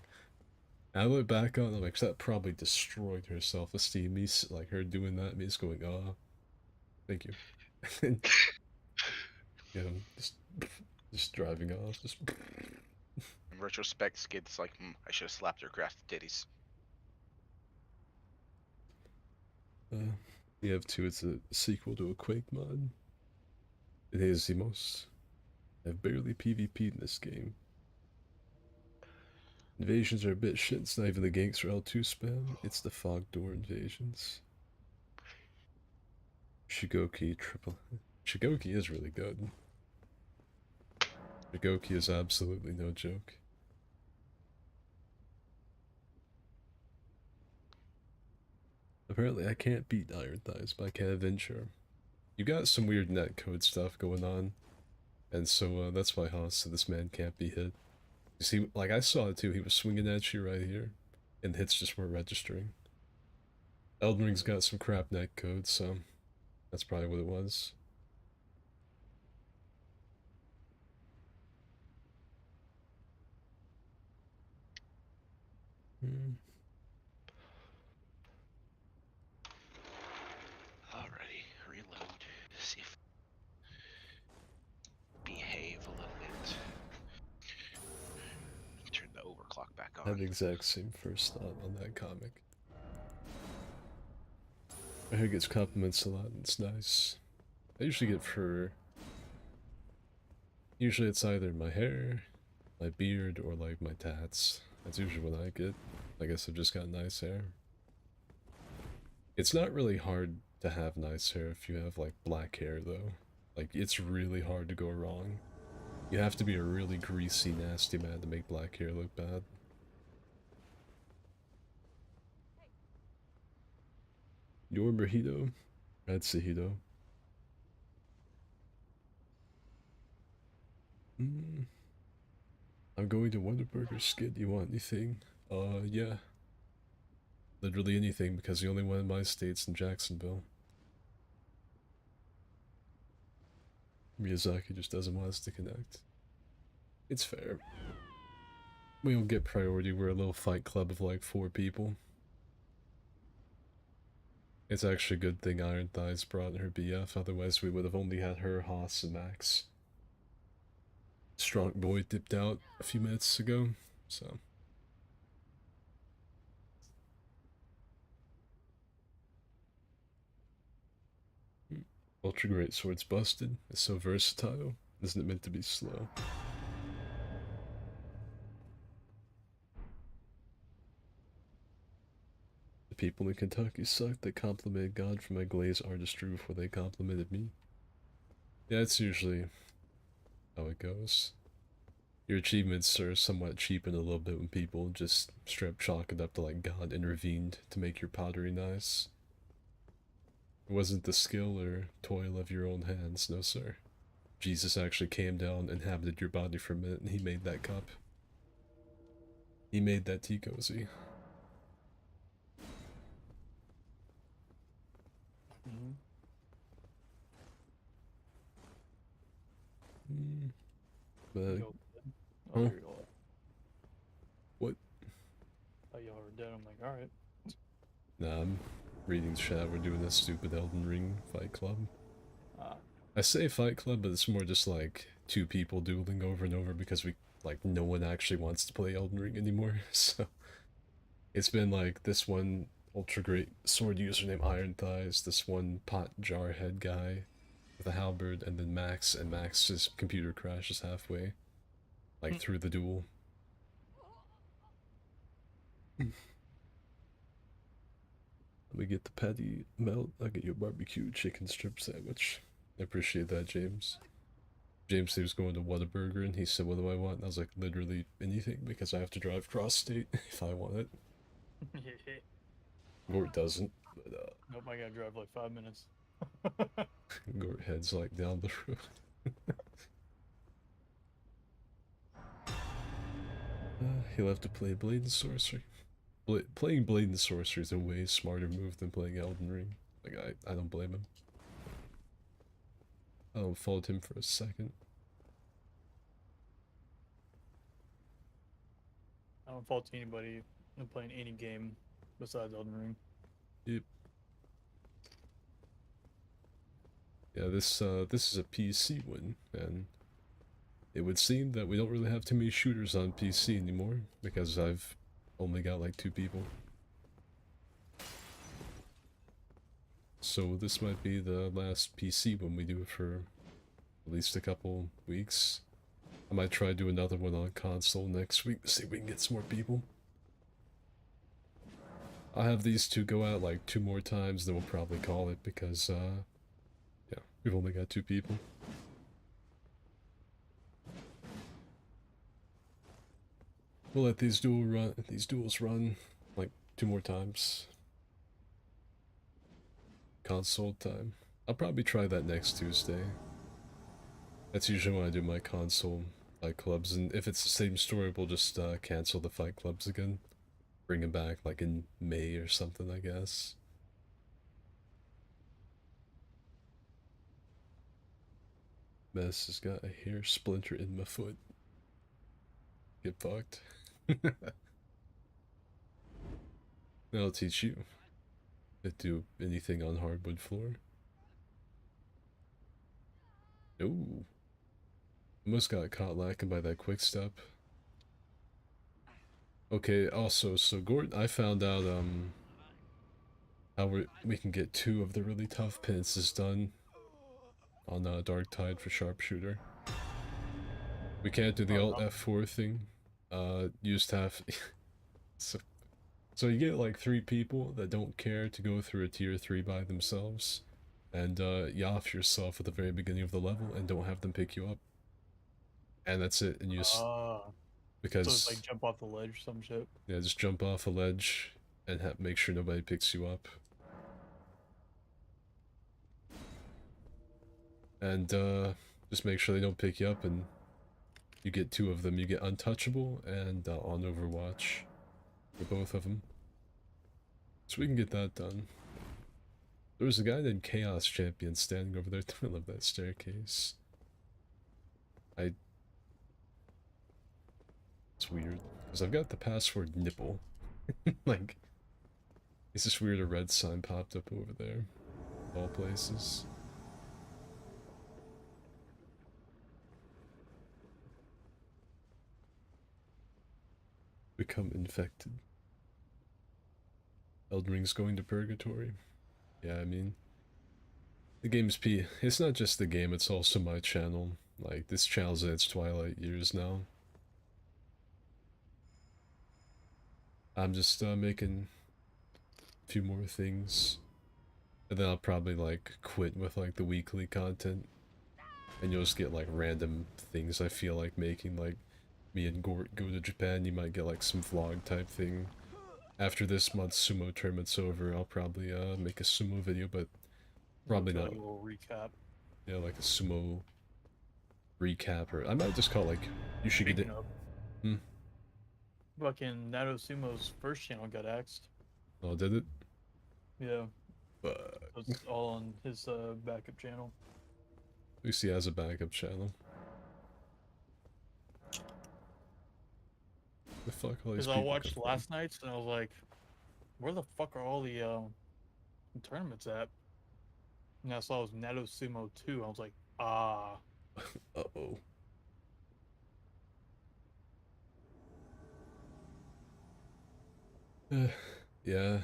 I look back on it, I'm like, that probably destroyed her self-esteem. Me, like, her doing that, me just going, oh, thank you. And, just, just driving off, just. In retrospect, Skid's like, I should have slapped her across the titties. You have two, it's a sequel to a Quake mod. It is the most. I've barely PvP'd in this game. Invasions are a bit shit. It's not even the Gangster L2 spam. It's the Fog Door invasions. Shigoki triple. Shigoki is really good. Shigoki is absolutely no joke. Apparently, I can't beat Iron Thighs, but I can adventure. You got some weird netcode stuff going on, and so that's why Haas said this man can't be hit. You see, like I saw it too. He was swinging at you right here, and hits just weren't registering. Elden Ring's got some crap netcode, so that's probably what it was. Hmm. Alrighty, reload. See if behave a little bit. Turn the overclock back I have on. the exact same first thought on that comic. My hair gets compliments a lot, and it's nice. I usually get for... Usually it's either my hair, my beard, or like my tats. That's usually what I get. I guess I've just got nice hair. It's not really hard to have nice hair if you have like black hair though. Like it's really hard to go wrong. You have to be a really greasy, nasty man to make black hair look bad. Your mojito? That's Sahito. Mm, I'm going to Whataburger Skid. You want anything? Yeah. Literally anything because the only one in my state's in Jacksonville. Miyazaki just doesn't want us to connect. It's fair. We don't get priority. We're a little fight club of like 4 people. It's actually a good thing Iron Thighs brought her BF, otherwise we would have only had her, Haas, and Max. Strong Boy dipped out a few minutes ago, so... Ultra Great Sword's busted. It's so versatile. Isn't it meant to be slow? The people in Kentucky suck. They complimented God for my glaze artistry before they complimented me. Yeah, it's usually how it goes. Your achievements are somewhat cheapened a little bit when people just straight up chalk it up to like God intervened to make your pottery nice. It wasn't the skill or toil of your own hands, no sir. Jesus actually came down, inhabited your body for a minute, and he made that cup. He made that tea cozy. Mm-hmm. But, Yo, huh? oh, y'all. What? Oh, y'all were dead. I'm like, alright. Nah, I'm reading chat. We're doing a stupid Elden Ring fight club. Ah, I say fight club, but it's more just like 2 people dueling over and over because like, no one actually wants to play Elden Ring anymore, so... It's been like this one ultra great sword user named Iron Thighs, this one pot jar head guy with a halberd, and then Max, and Max's computer crashes halfway, like through the duel. Let me get the patty melt. I'll get you a barbecue chicken strip sandwich. I appreciate that, James. James he was going to Whataburger and he said, "What do I want?" And I was like, "Literally anything because I have to drive cross state if I want it." Gort doesn't, but nope, I gotta drive like 5 minutes. Gort heads like down the road. He'll have to play Blade and Sorcery. Playing Blade and Sorcery is a way smarter move than playing Elden Ring. Like, I don't blame him. I don't fault him for a second. I don't fault anybody in playing any game besides Elden Ring. Yep. Yeah, this is a PC one, and it would seem that we don't really have too many shooters on PC anymore, because I've only got like 2 people. So this might be the last PC one we do for at least a couple weeks. I might try to do another one on console next week to see if we can get some more people. I'll have these 2 go out like 2 more times, then we'll probably call it because, yeah, we've only got 2 people. We'll let these duels run like 2 more times. Console time. I'll probably try that next Tuesday. That's usually when I do my console fight clubs, and if it's the same story, we'll just cancel the fight clubs again. Bring them back like in May or something, I guess. Mess has got a hair splinter in my foot. Get fucked. I'll teach you to do anything on hardwood floor. Ooh. Almost got caught lacking by that quick step. Okay, also, so Gordon, I found out how we can get 2 of the really tough pinces done on Dark Tide for Sharpshooter. We can't do the Oh, Alt F4 thing. You just have... so, so you get like 3 people that don't care to go through a tier 3 by themselves, and you off yourself at the very beginning of the level and don't have them pick you up. And that's it, and you just... so it's like because... jump off the ledge or some shit. yeah, just jump off a ledge and make sure nobody picks you up. And just make sure they don't pick you up, and you get 2 of them. You get Untouchable and on Overwatch for both of them. So we can get that done. There was a guy named Chaos Champion standing over there. I love that staircase. It's weird, because I've got the password nipple. Like, it's just weird a red sign popped up over there. Of all places. Become infected. Elden Ring's going to purgatory. Yeah, I mean, the game's it's not just the game, it's also my channel. Like, this channel's in its twilight years now. I'm just making a few more things. And then I'll probably like quit with like the weekly content. And you'll just get like random things I feel like making, like me and Gort go to Japan, you might get like some vlog type thing. After this month's sumo tournament's over, I'll probably make a sumo video, but probably Like not. a little recap. Yeah, like a sumo recap, or I might just call it like, you should get it. Speaking of, Hmm? fucking Nato Sumo's first channel got axed. Oh, did it? Yeah, But it's all on his backup channel. at least he has a backup channel. The fuck all these Because I people watched come last night's and I was like, where the fuck are all the tournaments at? And I saw it was Nato Sumo 2. I was like, ah. from? Uh-oh. Yeah.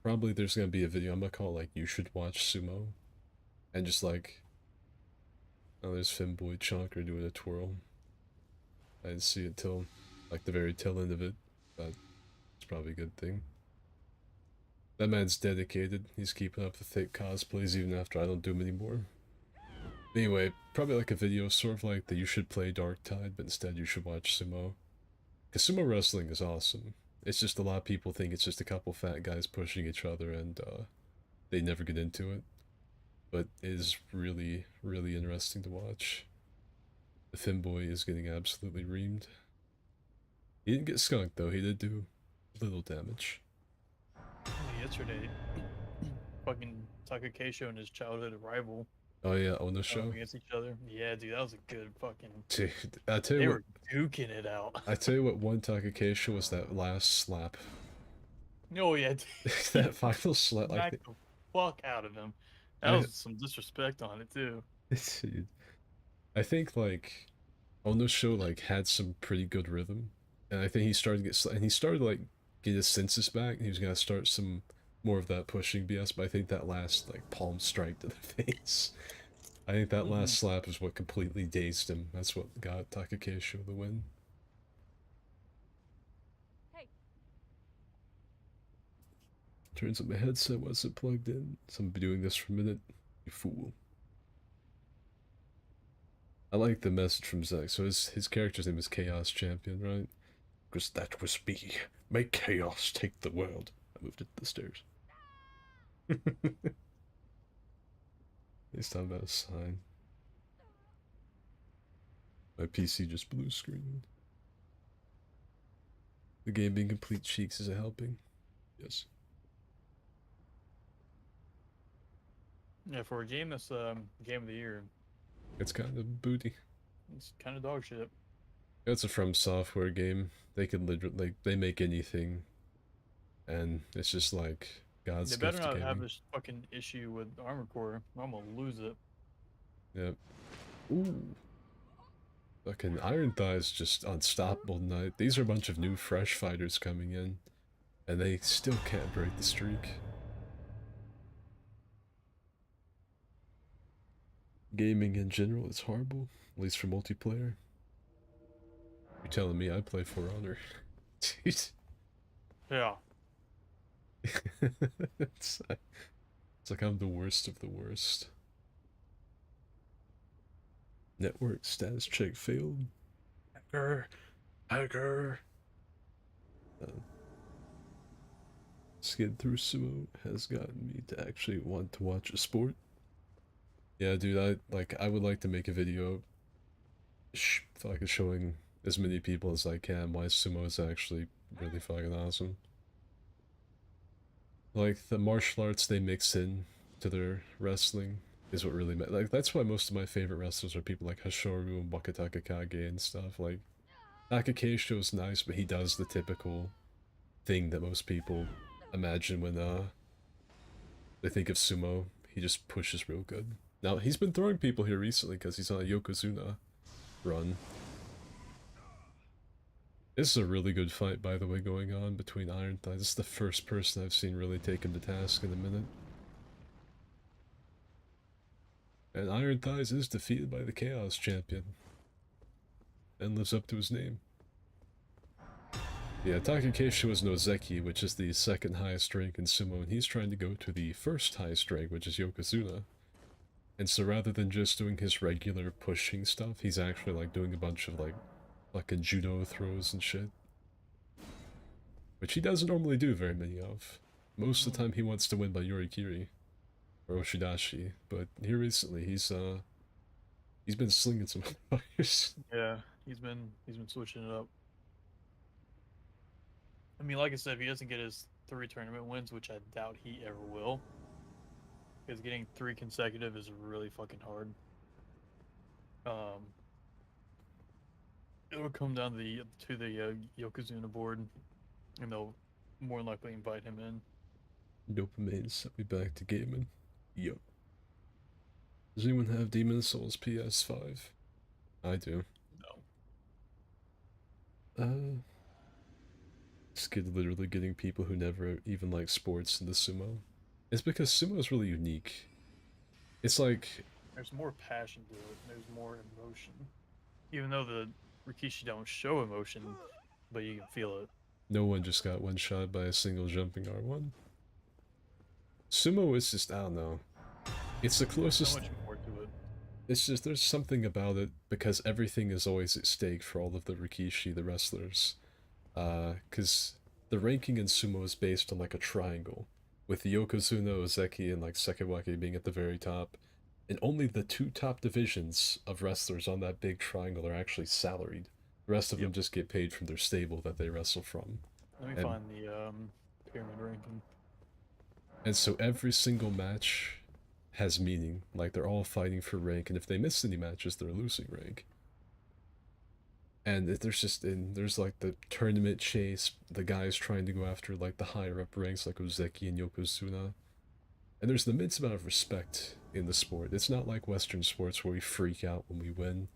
Probably there's gonna be a video I'm gonna call like, you should watch sumo. And just like, oh, there's Femboy Chonker doing a twirl. I didn't see it till like the very tail end of it, but it's probably a good thing. That man's dedicated. He's keeping up the thick cosplays even after I don't do them anymore. Anyway, probably like a video sort of like that you should play Dark Tide, but instead you should watch sumo. Because sumo wrestling is awesome. It's just a lot of people think it's just a couple fat guys pushing each other and they never get into it. But it is really, really interesting to watch. The Femboy is getting absolutely reamed. He didn't get skunked though, he did do little damage. Yesterday, fucking Takakesho and his childhood rival Oh yeah, on the show. against each other. Yeah, dude, that was a good fucking. Dude, I tell They you what, were duking it out. I tell you what, one Takakesho was that last slap. Oh yeah, dude. That final slap, Smacked like, the fuck out of him. That I, was some disrespect on it too. dude, I think like on the show like had some pretty good rhythm, and I think he started to get and he started to, like get his senses back. He was gonna start some more of that pushing BS, but I think that last like palm strike to the face, I think that last slap is what completely dazed him. That's what got Takakesho the win. Hey. Turns out my headset wasn't plugged in, so I'm doing this for a minute. You fool. I like the message from Zach. So his character's name is Chaos Champion, right? Because that was me. Make chaos take the world. I moved it to the stairs. He's talking about a sign. My PC just blue screened. The game being complete cheeks is it helping? Yes. Yeah, for a game that's game of the year, It's kind of booty. it's kind of dog shit. It's a From Software game. They could literally, like, they make anything. And it's just like God's They gift better to not have gaming. this fucking issue with Armor Core. I'm gonna lose it. Yep. Ooh. Fucking Iron Thigh's just unstoppable tonight. These are a bunch of new fresh fighters coming in. And they still can't break the streak. Gaming in general is horrible, at least for multiplayer. You're telling me I play For Honor. Jeez. Yeah. it's, it's like I'm the worst of the worst. Network status check failed. Hacker. Hacker. Skid through sumo has gotten me to actually want to watch a sport. Yeah, dude, I would like to make a video fucking showing as many people as I can why sumo is actually really fucking awesome. Like the martial arts they mix in to their wrestling is what really like that's why most of my favorite wrestlers are people like Hashoru and Wakataka Kage and stuff. Like Takakeisho is nice, but he does the typical thing that most people imagine when they think of sumo. He just pushes real good. Now he's been throwing people here recently because he's on a Yokozuna run. This is a really good fight, by the way, going on between Iron Thighs. This is the first person I've seen really take him to task in a minute. And Iron Thighs is defeated by the Chaos Champion. And lives up to his name. Yeah, Takakeisho is Nozeki, which is the second highest rank in sumo, and he's trying to go to the first highest rank, which is Yokozuna. And so rather than just doing his regular pushing stuff, he's actually like doing a bunch of like fucking judo throws and shit. Which he doesn't normally do very many of. Most of the time he wants to win by Yorikiri. Or Oshidashi. But here recently he's been slinging some fires. Yeah, he's been switching it up. I mean, like I said, if he doesn't get his 3 tournament wins, which I doubt he ever will, because getting 3 consecutive is really fucking hard. It will come down to the Yokozuna board, and they'll more than likely invite him in. Dopamine sent me back to gaming. Yup. Does anyone have Demon Souls PS5? I do. No. This kid literally getting people who never even like sports into sumo. It's because sumo is really unique. It's like There's more passion to it. There's more emotion. Even though the Rikishi don't show emotion, but you can feel it. no one just got one shot by a single jumping R1. Sumo is just, I don't know. It's the closest. So much more to it. It's just, there's something about it because everything is always at stake for all of the Rikishi, the wrestlers. Because the ranking in sumo is based on like a triangle, with the Yokozuna, Ozeki, and like Sekewake being at the very top. And only the 2 top divisions of wrestlers on that big triangle are actually salaried. The rest of them just get paid from their stable that they wrestle from. Let me find the pyramid ranking. And so every single match has meaning. Like they're all fighting for rank, and if they miss any matches, they're losing rank. And there's like the tournament chase, the guys trying to go after like the higher up ranks like Ozeki and Yokozuna. And there's the immense amount of respect in the sport. It's not like Western sports where we freak out when we win.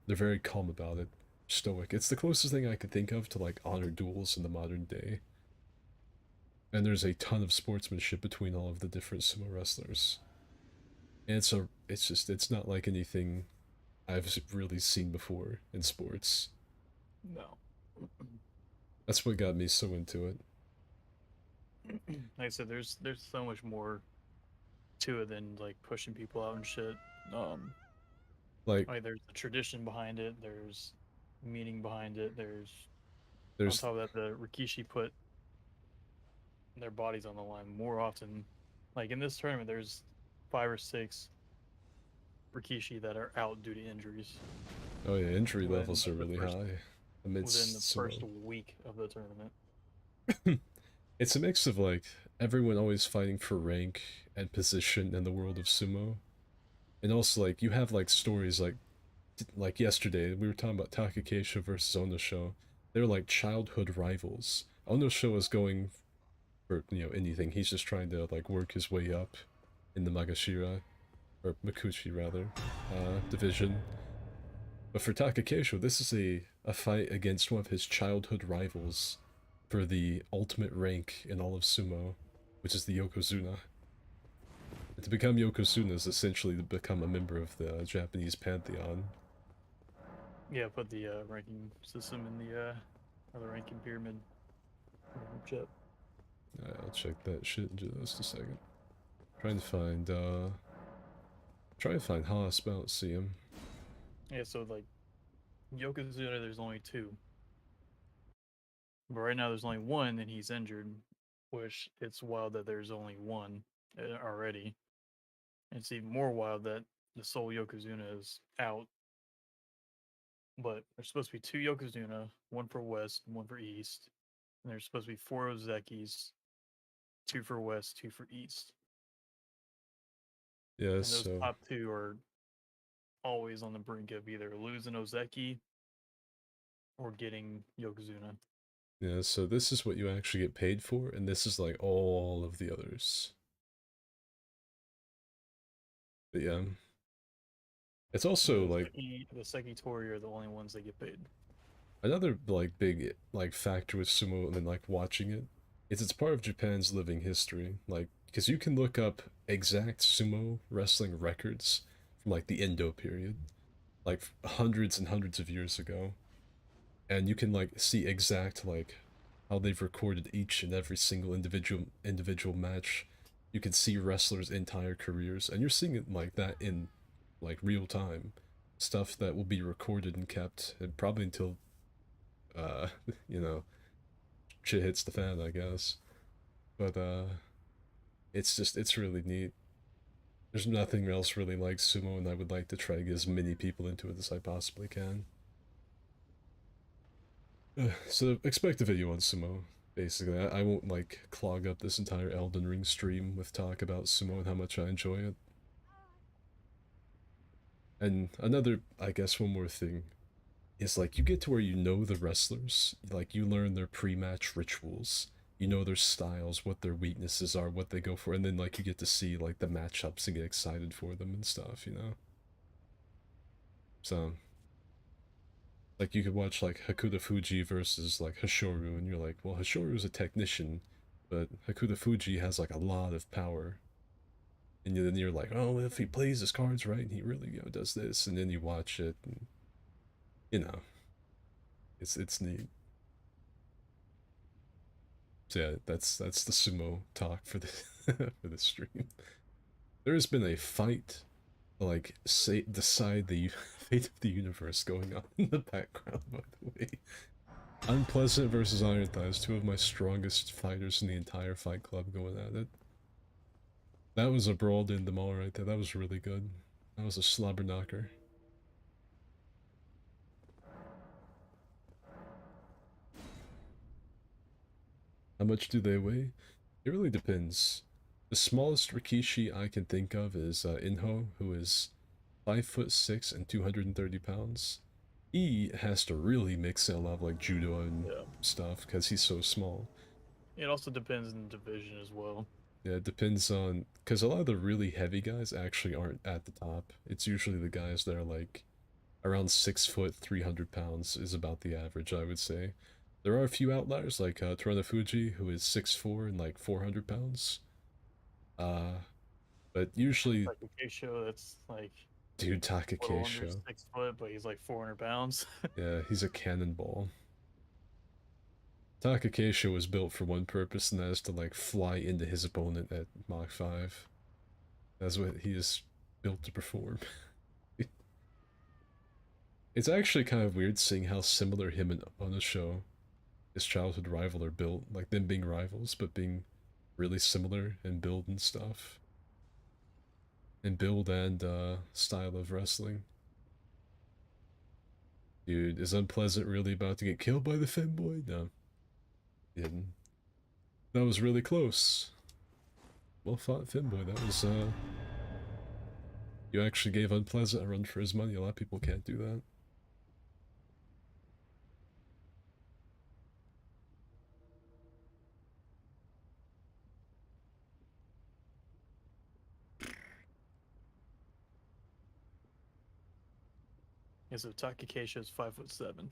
They're very calm about it, stoic. It's the closest thing I could think of to like honor duels in the modern day. And there's a ton of sportsmanship between all of the different sumo wrestlers. And it's not like anything I've really seen before in sports. No. That's what got me so into it. Like I said, there's so much more to it than like pushing people out and shit. Like there's a tradition behind it. There's meaning behind it. There's on there's top of that, the Rikishi put their bodies on the line more often. Like in this tournament, there's 5 or 6 Rikishi that are out due to injuries oh yeah, injury within, levels are like, the really first- high within amidst the sumo. first week of the tournament. It's a mix of like everyone always fighting for rank and position in the world of sumo, and also like you have like stories like yesterday we were talking about Takakeisho versus Onosho. They're like childhood rivals. Onosho is going for anything. He's just trying to like work his way up in the Magashira or Makuchi rather division. But for Takakeisho, this is a fight against one of his childhood rivals for the ultimate rank in all of sumo, which is the Yokozuna. And to become Yokozuna is essentially to become a member of the Japanese pantheon. Yeah, put the ranking system in the or the ranking pyramid in the group chat. I'll check that shit in just a second. Trying to find Haas, but I don't see him. Yeah, so like Yokozuna, there's only two, but right now there's only one, and he's injured, which it's wild that there's only one already. And it's even more wild that the sole Yokozuna is out. But there's supposed to be two Yokozuna, one for West, one for East, and there's supposed to be four Ozekis, two for West, two for East. Yeah, And those so top two are always on the brink of either losing Ozeki or getting Yokozuna. yeah, so this is what you actually get paid for, and this is like all of the others. But yeah. It's also like The Sekitori are the only ones that get paid. another like big like factor with sumo and then like watching it is it's part of Japan's living history. Like because you can look up exact sumo wrestling records from like the Indo period, like hundreds and hundreds of years ago, and you can like see exact like how they've recorded each and every single individual match. You can see wrestlers' entire careers, and you're seeing it like that in like real time. Stuff that will be recorded and kept, and probably until uh, you know, shit hits the fan, I guess. But it's really neat. There's nothing else really like sumo, and I would like to try to get as many people into it as I possibly can. So expect a video on sumo. Basically, I won't like clog up this entire Elden Ring stream with talk about sumo and how much I enjoy it. And another, I guess, one more thing is like you get to where you know the wrestlers, like you learn their pre-match rituals, you know their styles, what their weaknesses are, what they go for, and then like you get to see like the matchups and get excited for them and stuff, you know. So like you could watch like Hakuda Fuji versus like Hashoru, and you're like, well, Hashoru's a technician, but Hakuda Fuji has like a lot of power. And then you're like, oh, if he plays his cards right, he really does this, and then you watch it, and you know, it's neat. So yeah, that's the sumo talk for the for the stream. There has been a fight, like say decide the fate of the universe going on in the background. By the way, Unpleasant versus Iron Thighs, two of my strongest fighters in the entire Fight Club going at it. That was a brawl in the mall right there. That was really good. That was a slobber knocker. How much do they weigh? It really depends. The smallest Rikishi I can think of is Inho, who is 5'6" and 230 pounds. He has to really mix in a lot of like judo and Yeah. stuff because he's so small. It also depends on the division as well. Yeah, it depends on because a lot of the really heavy guys actually aren't at the top. It's usually the guys that are like around 6 foot, 300 pounds is about the average, I would say. There are a few outliers like Fuji, who is 6'4" and like 400 pounds. Uh, but usually, Like a show that's like dude, a little under Takakeisho, 6 foot, but he's like 400 pounds. yeah, he's a cannonball. Takakeisho was built for one purpose, and that is to like fly into his opponent at Mach 5. That's what he is built to perform. It's actually kind of weird seeing how similar him and Onosho, his childhood rival, are built. Like them being rivals, but being really similar in build and stuff. In build and style of wrestling. Dude, is Unpleasant really about to get killed by the femboy? No. He didn't. That was really close. Well fought, femboy. That was, you actually gave Unpleasant a run for his money. A lot of people can't do that. Yeah, so Takakeisha is 5'7".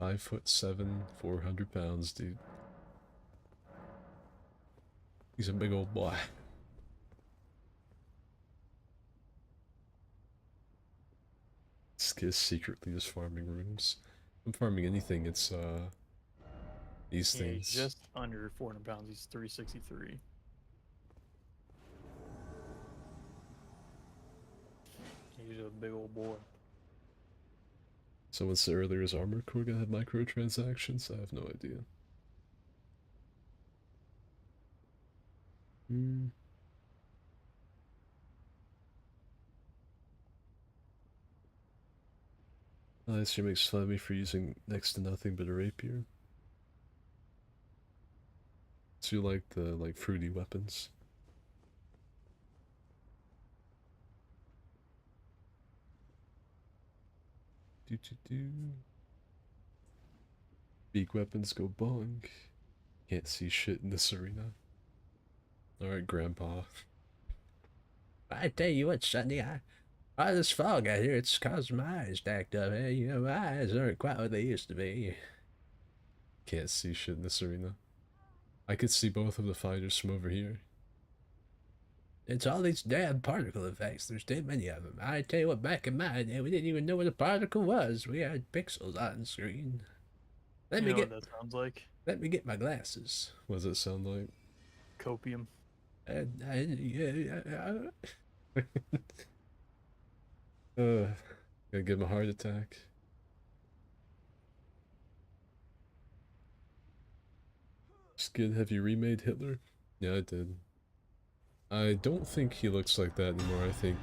5'7", 400 pounds, dude. He's a big old boy. This kid's secretly just farming rooms. I'm farming anything, it's these Yeah, he's things. just under 400 pounds. He's 363. He's a big old boy. Someone said earlier, is Armor Core gonna have microtransactions? I have no idea. Hmm. Last year makes fun of me for using next to nothing but a rapier. So you like the fruity weapons? Do do do. Beak weapons go bong. Can't see shit in this arena. Alright, Grandpa. I tell you what, Sonny, all this fog out here, it's caused my eyes to act up. You know, my eyes aren't quite what they used to be. Can't see shit in this arena. I could see both of the fighters from over here. It's all these damn particle effects. There's too many of them. I tell you what, back in my day, we didn't even know what a particle was. We had pixels on screen. You know what that sounds like? Let me get my glasses. What does it sound like? Copium. Gonna give him a heart attack. Skid, have you remade Hitler? Yeah, I did. I don't think he looks like that anymore. I think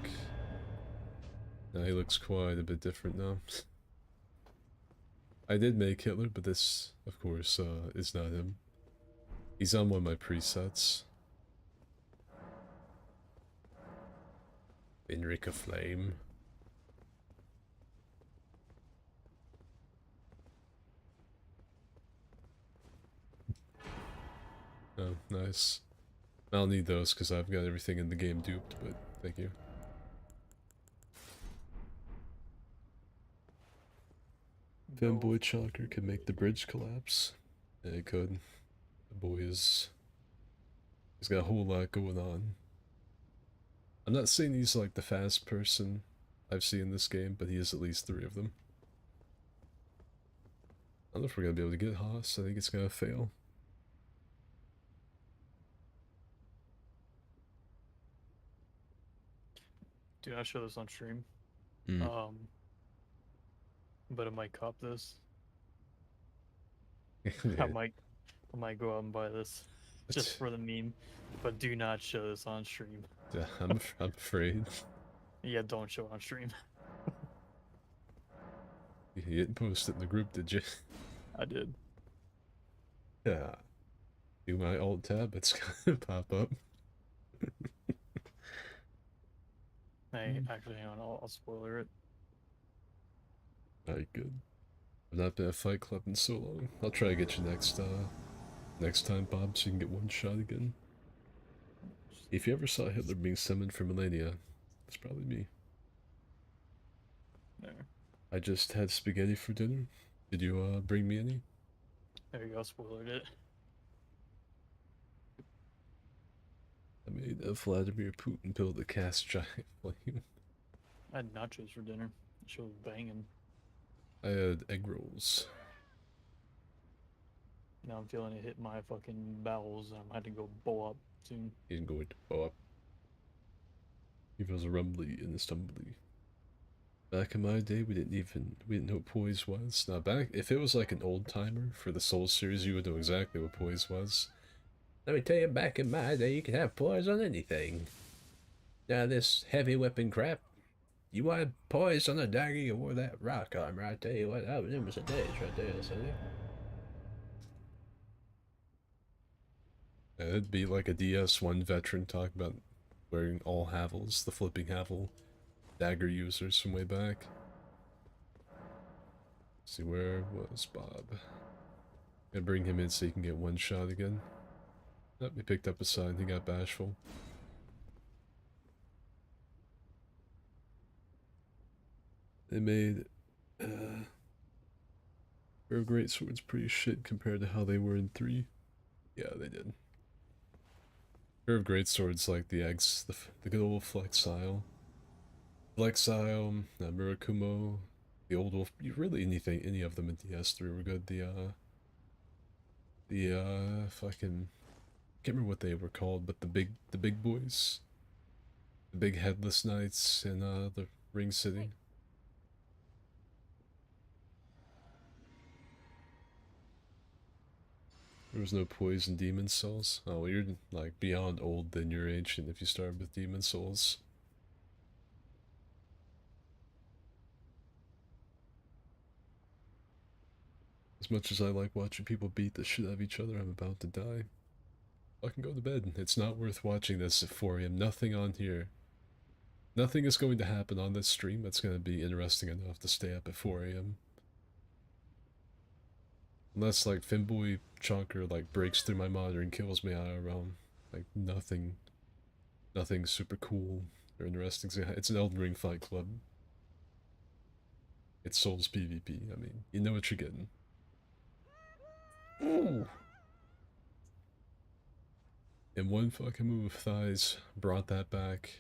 he looks quite a bit different now. I did make Hitler, but this, of course, is not him. He's on one of my presets. Enrica Flame. Oh, nice. I'll need those because I've got everything in the game duped, but thank you. Fanboy Chalker could make the bridge collapse. Yeah, he could. The boy is... He's got a whole lot going on. I'm not saying he's like the fast person I've seen in this game, but he has at least 3 of them. I don't know if we're gonna be able to get Haas. I think it's gonna fail. Do not show this on stream. Mm. But I might cop this. Yeah. I might go out and buy this just for the meme. But do not show this on stream. Yeah, I'm afraid. Yeah, don't show it on stream. You didn't post it in the group, did you? I did. Yeah. Do my alt tab, it's gonna pop up. Hey, actually, hang on, I'll spoiler it. Alright, good. I've not been at Fight Club in so long. I'll try to get you next time, Bob, so you can get one shot again. If you ever saw Hitler being summoned for millennia, it's probably me. There. I just had spaghetti for dinner. Did you bring me any? There you go, spoilered it. I made a Vladimir Putin pill to cast giant flame. I had nachos for dinner. She was banging. I had egg rolls. Now I'm feeling it hit my fucking bowels. I'm had to go bow up soon. He's going to blow up. He feels rumbly and stumbly. Back in my day, we didn't know what poise was. Now back, if it was like an old timer for the Soul series, you would know exactly what poise was. Let me tell you, back in my day, you could have poise on anything. Now this heavy weapon crap, you wanted poise on a dagger, you wore that rock armor. I tell you what, them was the days right there, Sonny. It'd be like a DS1 veteran talking about wearing all Havels, the flipping Havel dagger users from way back. Let's see, where was Bob? Gonna bring him in so he can get one shot again. Nope, he picked up a sign, he got bashful. They made Pair of great swords pretty shit compared to how they were in 3. Yeah, they did. Pair of great swords like the eggs, the good old Flexile. Flexile, Murakumo, the old wolf, really anything, any of them in DS3 were good. Fucking, can't remember what they were called, but the big boys. The big headless knights in, the Ring City. There was no poison demon souls. Oh, well, you're like beyond old then you're ancient if you start with demon souls. As much as I like watching people beat the shit out of each other, I'm about to die. I can go to bed. It's not worth watching this at 4 a.m. Nothing on here. Nothing is going to happen on this stream that's going to be interesting enough to stay up at 4 a.m. Unless, like, Finboy Chonker, like, breaks through my monitor and kills me IRL. Like, nothing super cool or interesting. It's an Elden Ring fight club. It's Souls PvP. I mean, you know what you're getting. Ooh. And one fucking move of thighs brought that back.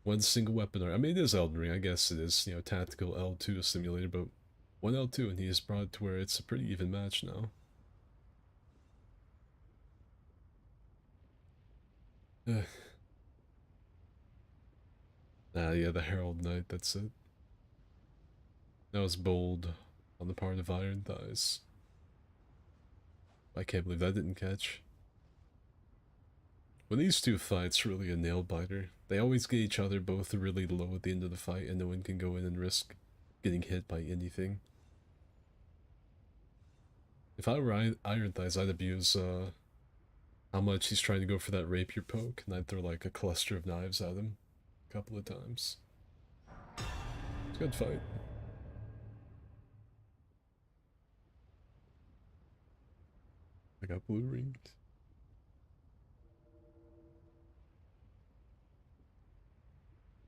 One single weapon. I mean, it is Elden Ring. I guess it is, you know, tactical L2 simulator, but one L2 and he has brought it to where it's a pretty even match now. Yeah, the Herald Knight, that's it. That was bold on the part of Iron Thighs. I can't believe that didn't catch. When these two fights really a nail biter, they always get each other both really low at the end of the fight and no one can go in and risk getting hit by anything. If I were Iron Thighs, I'd abuse how much he's trying to go for that rapier poke, and I'd throw like a cluster of knives at him a couple of times. It's a good fight. I got blue ringed.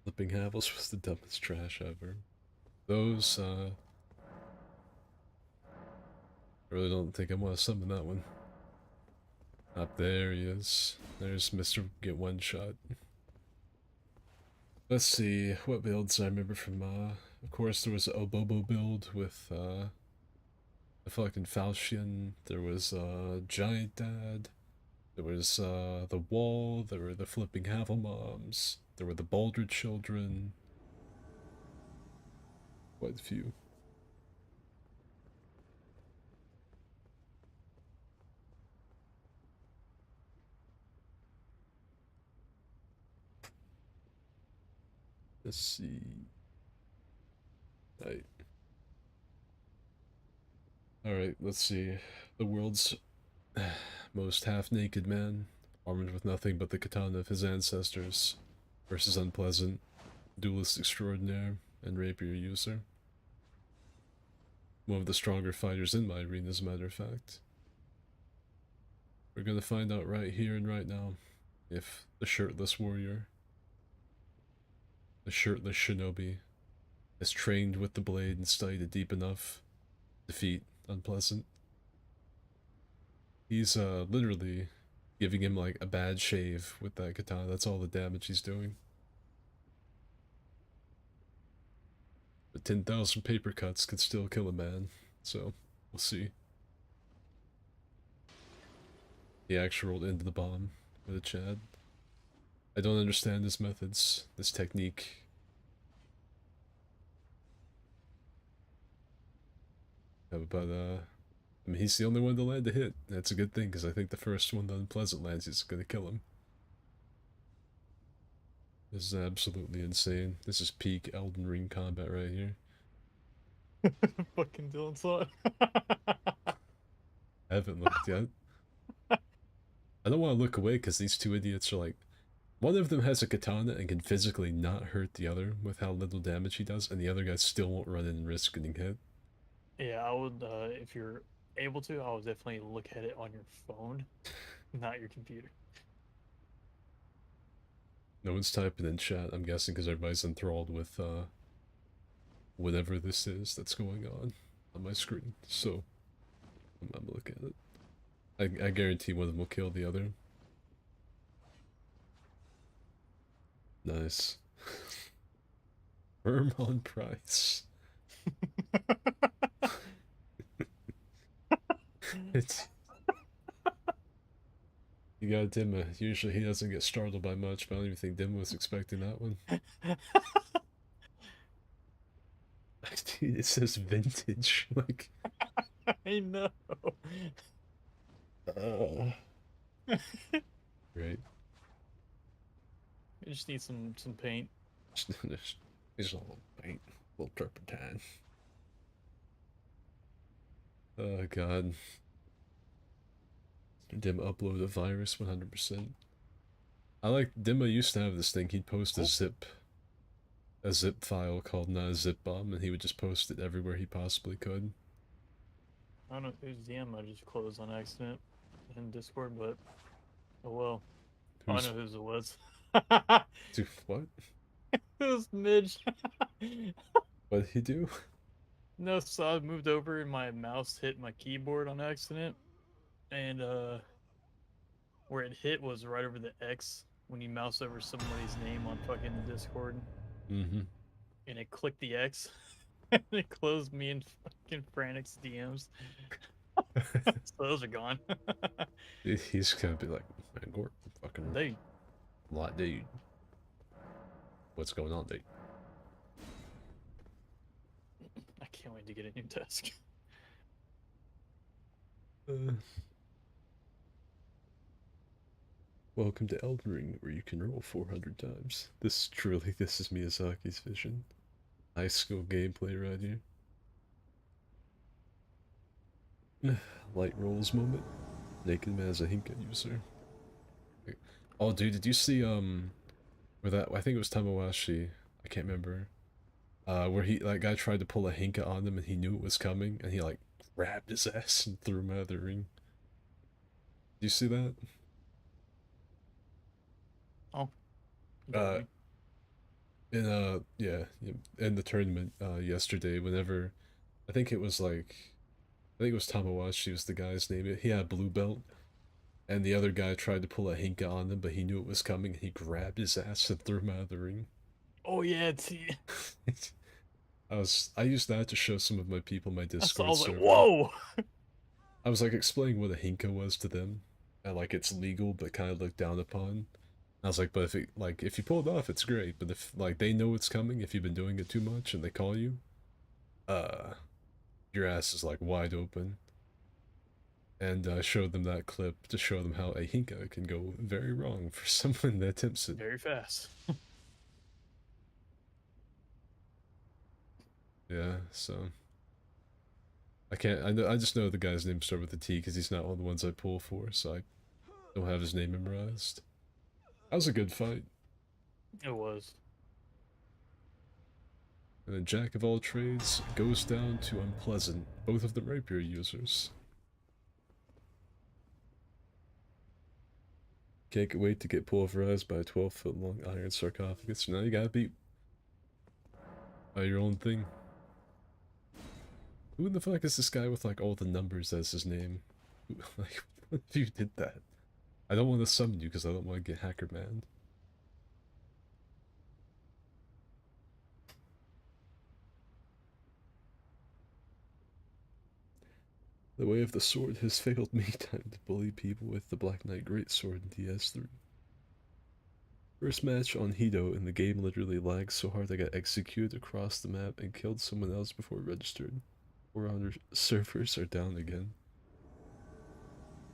Flipping Havels was the dumbest trash ever. Those, I really don't think I want to summon that one. Up there he is. There's Mr. Get One Shot. Let's see, what builds I remember from, of course there was the Obobo build with, the fucking Falchion, there was, Giant Dad, there was, the Wall, there were the Flipping Havel Moms, there were the Baldred Children. Quite a few. Let's see. Right. Alright, let's see. The world's most half-naked man, armed with nothing but the katana of his ancestors, versus Unpleasant, duelist extraordinaire, and rapier user. One of the stronger fighters in my arena, as a matter of fact. We're gonna find out right here and right now if the shirtless warrior, the shirtless shinobi, has trained with the blade and studied it deep enough to defeat Unpleasant. He's literally giving him like a bad shave with that katana. That's all the damage he's doing. But 10,000 paper cuts could still kill a man, so we'll see. He actually rolled into the bomb with a Chad. I don't understand his methods, this technique. But I mean, he's the only one to land a hit. That's a good thing, because I think the first one that Unpleasant lands is going to kill him. This is absolutely insane. This is peak Elden Ring combat right here. Fucking Dylan saw it. I haven't looked yet. I don't want to look away because these two idiots are like... One of them has a katana and can physically not hurt the other with how little damage he does, and the other guy still won't run in and risk getting hit. Yeah, I would, if you're able to, I would definitely look at it on your phone, not your computer. No one's typing in chat, I'm guessing, because everybody's enthralled with, whatever this is that's going on my screen. So I'm gonna look at it. I guarantee one of them will kill the other. Nice. Firm on price. It's you got Dimma. Usually he doesn't get startled by much, but I don't even think Dimma was expecting that one. Dude, it says vintage. Like, I know. right. I just need some paint. It's all paint, a little turpentine. Oh god. Dim upload a virus 100%. I like Dimma used to have this thing. He'd post a zip file called not a zip bomb, and he would just post it everywhere he possibly could. I don't know whose DM I just closed on accident in Discord, but oh well. Oh, I know whose it was. Dude, what? It was Midge. What did he do? No, so I moved over and my mouse hit my keyboard on accident, and where it hit was right over the X when you mouse over somebody's name on fucking Discord, Mm-hmm. and it clicked the X, and it closed me in fucking Frantic's DMs. So those are gone. He's gonna be like, man, Gort, fucking They lot, dude. What's going on, dude? I can't wait to get a new desk. Welcome to Elden Ring, where you can roll 400 times. This is Miyazaki's vision. High school gameplay right here. Light rolls moment. Naked man as a Hinka user. Oh, dude, did you see where that I think it was Tamawashi. I can't remember. Where that guy tried to pull a Hinka on him and he knew it was coming and he like grabbed his ass and threw him out of the ring. Do you see that? Oh. Yeah, in the tournament yesterday, whenever I think it was Tamawashi was the guy's name. He had a blue belt, and the other guy tried to pull a Hinka on him, but he knew it was coming. And he grabbed his ass and threw him out of the ring. Oh yeah, I used that to show some of my people my Discord I was like, server. whoa! I was like explaining what a Hinka was to them, and like it's legal but kind of looked down upon. I was like, but if you pull it off, it's great. But if like they know it's coming, if you've been doing it too much and they call you, your ass is like wide open. And I showed them that clip to show them how a Hinka can go very wrong for someone that attempts it. Very fast. Yeah, so I can't. I just know the guy's name starts with a T because he's not one of the ones I pull for, so I don't have his name memorized. That was a good fight. It was. And then Jack of all trades goes down to unpleasant. Both of them rapier users. Can't wait to get pulverized by a 12-foot long iron sarcophagus. Now you gotta beat by your own thing. Who the fuck is this guy with like all the numbers as his name? Like, what if you did that? I don't want to summon you because I don't want to get hacker mad. The way of the sword has failed me. Time to bully people with the Black Knight Greatsword in DS3. First match on Hito and the game literally lagged so hard I got executed across the map and killed someone else before it registered. 4 Honor servers are down again.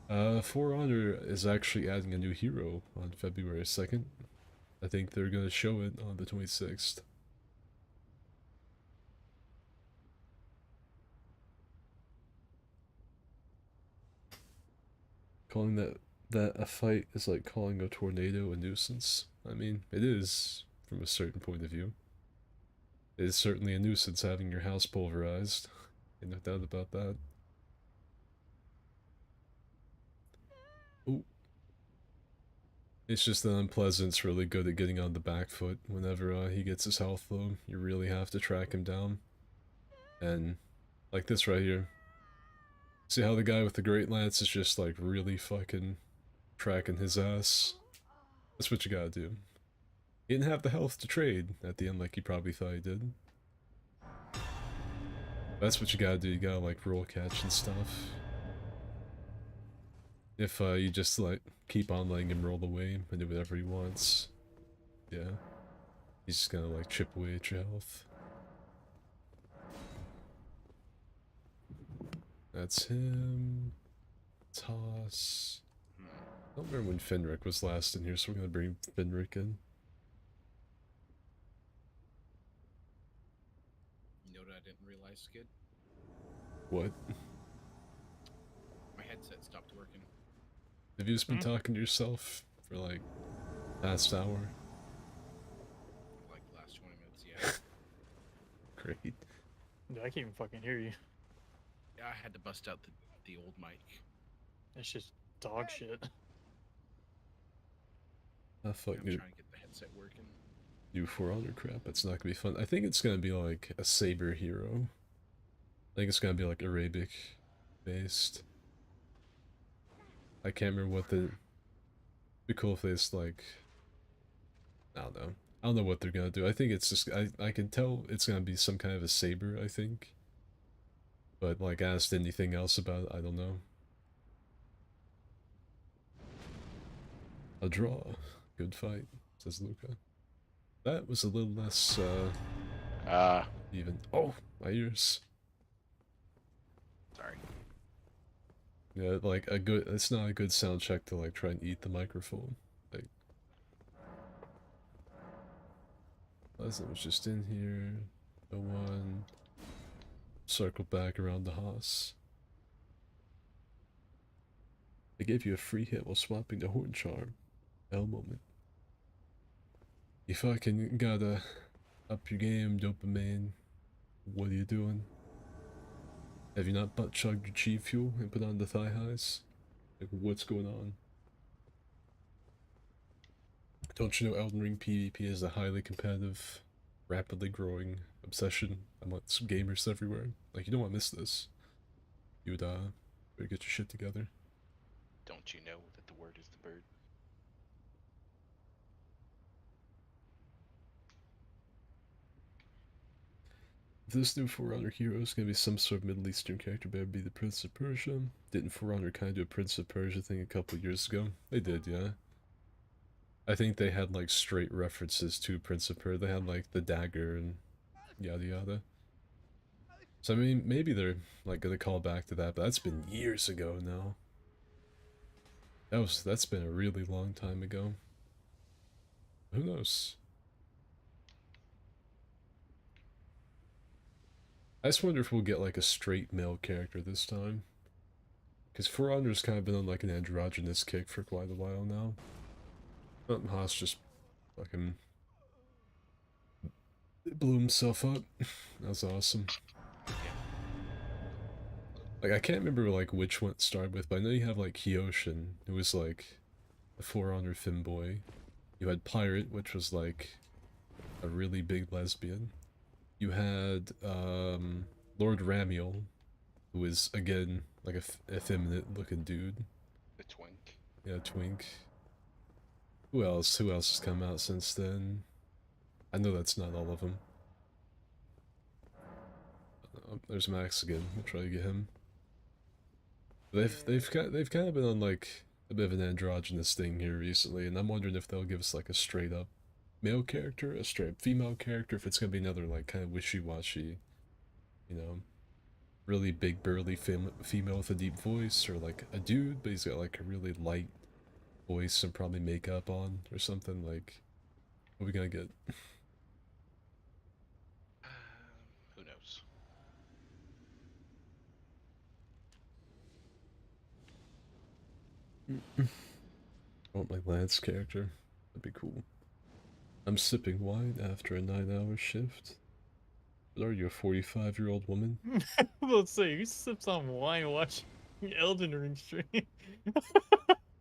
4 Honor is actually adding a new hero on February 2nd. I think they're gonna show it on the 26th. Calling that a fight is like calling a tornado a nuisance. I mean, it is, from a certain point of view. It is certainly a nuisance having your house pulverized. Ain't no doubt about that. Ooh. It's just that Unpleasant's really good at getting on the back foot. Whenever he gets his health low, you really have to track him down. And like this right here. See how the guy with the great lance is just like really fucking tracking his ass? That's what you gotta do. He didn't have the health to trade at the end like he probably thought he did. That's what you gotta do, you gotta like roll catch and stuff. If you just like keep on letting him roll away and do whatever he wants, yeah, he's just gonna like chip away at your health. That's him. Toss. I don't remember when Fenric was last in here, so we're gonna bring Fenric in. You know what I didn't realize, Skid? What? My headset stopped working. Have you just been talking to yourself for like past hour? Like the last 20 minutes, yeah. Great. Dude, I can't even fucking hear you. Yeah, I had to bust out the old mic. It's just dog shit. Ah, fuck, I'm new, trying to get the headset working. new For Honor crap. That's not gonna be fun. I think it's gonna be like a saber hero. I think it's gonna be like Arabic based. I can't remember what the. It'd be cool if it's like. I don't know. I don't know what they're gonna do. I think it's just. I can tell it's gonna be some kind of a saber, I think. But like asked anything else about it, I don't know. A draw. Good fight, says Luca. That was a little less even. Oh, my ears. Sorry. Yeah, like a good. It's not a good sound check to like try and eat the microphone. Like, Pleasant was just in here. No one. Circle back around the house. They gave you a free hit while swapping the horn charm. L moment. You fucking gotta up your game, dopamine. What are you doing? Have you not butt chugged your chi fuel and put on the thigh highs? Like, what's going on? Don't you know Elden Ring PvP is a highly competitive, rapidly growing obsession amongst gamers everywhere? Like, you don't want to miss this. You would, better get your shit together. Don't you know that the word is the bird? If this new For Honor hero is gonna be some sort of Middle Eastern character, better be the Prince of Persia. Didn't For Honor kind of do a Prince of Persia thing a couple years ago? They did, yeah. I think they had like straight references to Prince of Persia. They had like the dagger and yada yada. So I mean, maybe they're like gonna call back to that, but that's been years ago now. That's been a really long time ago. Who knows? I just wonder if we'll get like a straight male character this time. Because For Honor's kind of been on like an androgynous kick for quite a while now. Haas just fucking blew himself up. That was awesome. Like, I can't remember like which one it started with, but I know you have like Kyoshin, who was like a For Honor femboy. You had Pirate, which was like a really big lesbian. You had Lord Ramiel, who was again like a effeminate looking dude. The twink. Yeah, twink. Who else? Who else has come out since then? I know that's not all of them. There's Max again. We'll try to get him. They've kind of been on like a bit of an androgynous thing here recently, and I'm wondering if they'll give us like a straight up male character, a straight up female character, if it's gonna be another like kind of wishy-washy, you know, really big burly female with a deep voice, or like a dude but he's got like a really light voice and probably makeup on or something. Like, what are we gonna get? Who knows? I want my Lance character. That'd be cool. I'm sipping wine after a 9-hour shift. But are you a 45-year-old woman? Let's see, who sips on wine watching Elden Ring stream?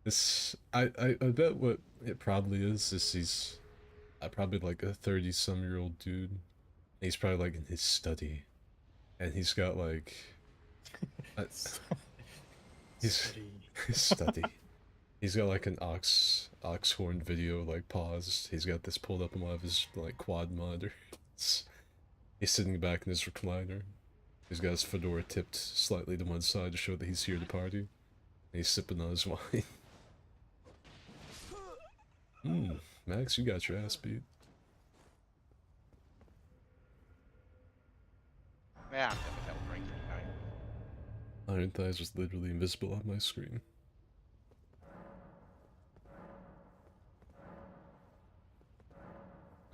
This, I bet what it probably is he's probably like a 30-some-year-old dude. He's probably like in his study, and he's got like uh, he's Study. study. He's got like an ox horn video like paused. He's got this pulled up on one of his like quad monitors. He's sitting back in his recliner. He's got his fedora tipped slightly to one side to show that he's here to party. And he's sipping on his wine. Max, you got your ass beat. Yeah, I'm done with Elden Ring for tonight. Iron Thighs was literally invisible on my screen.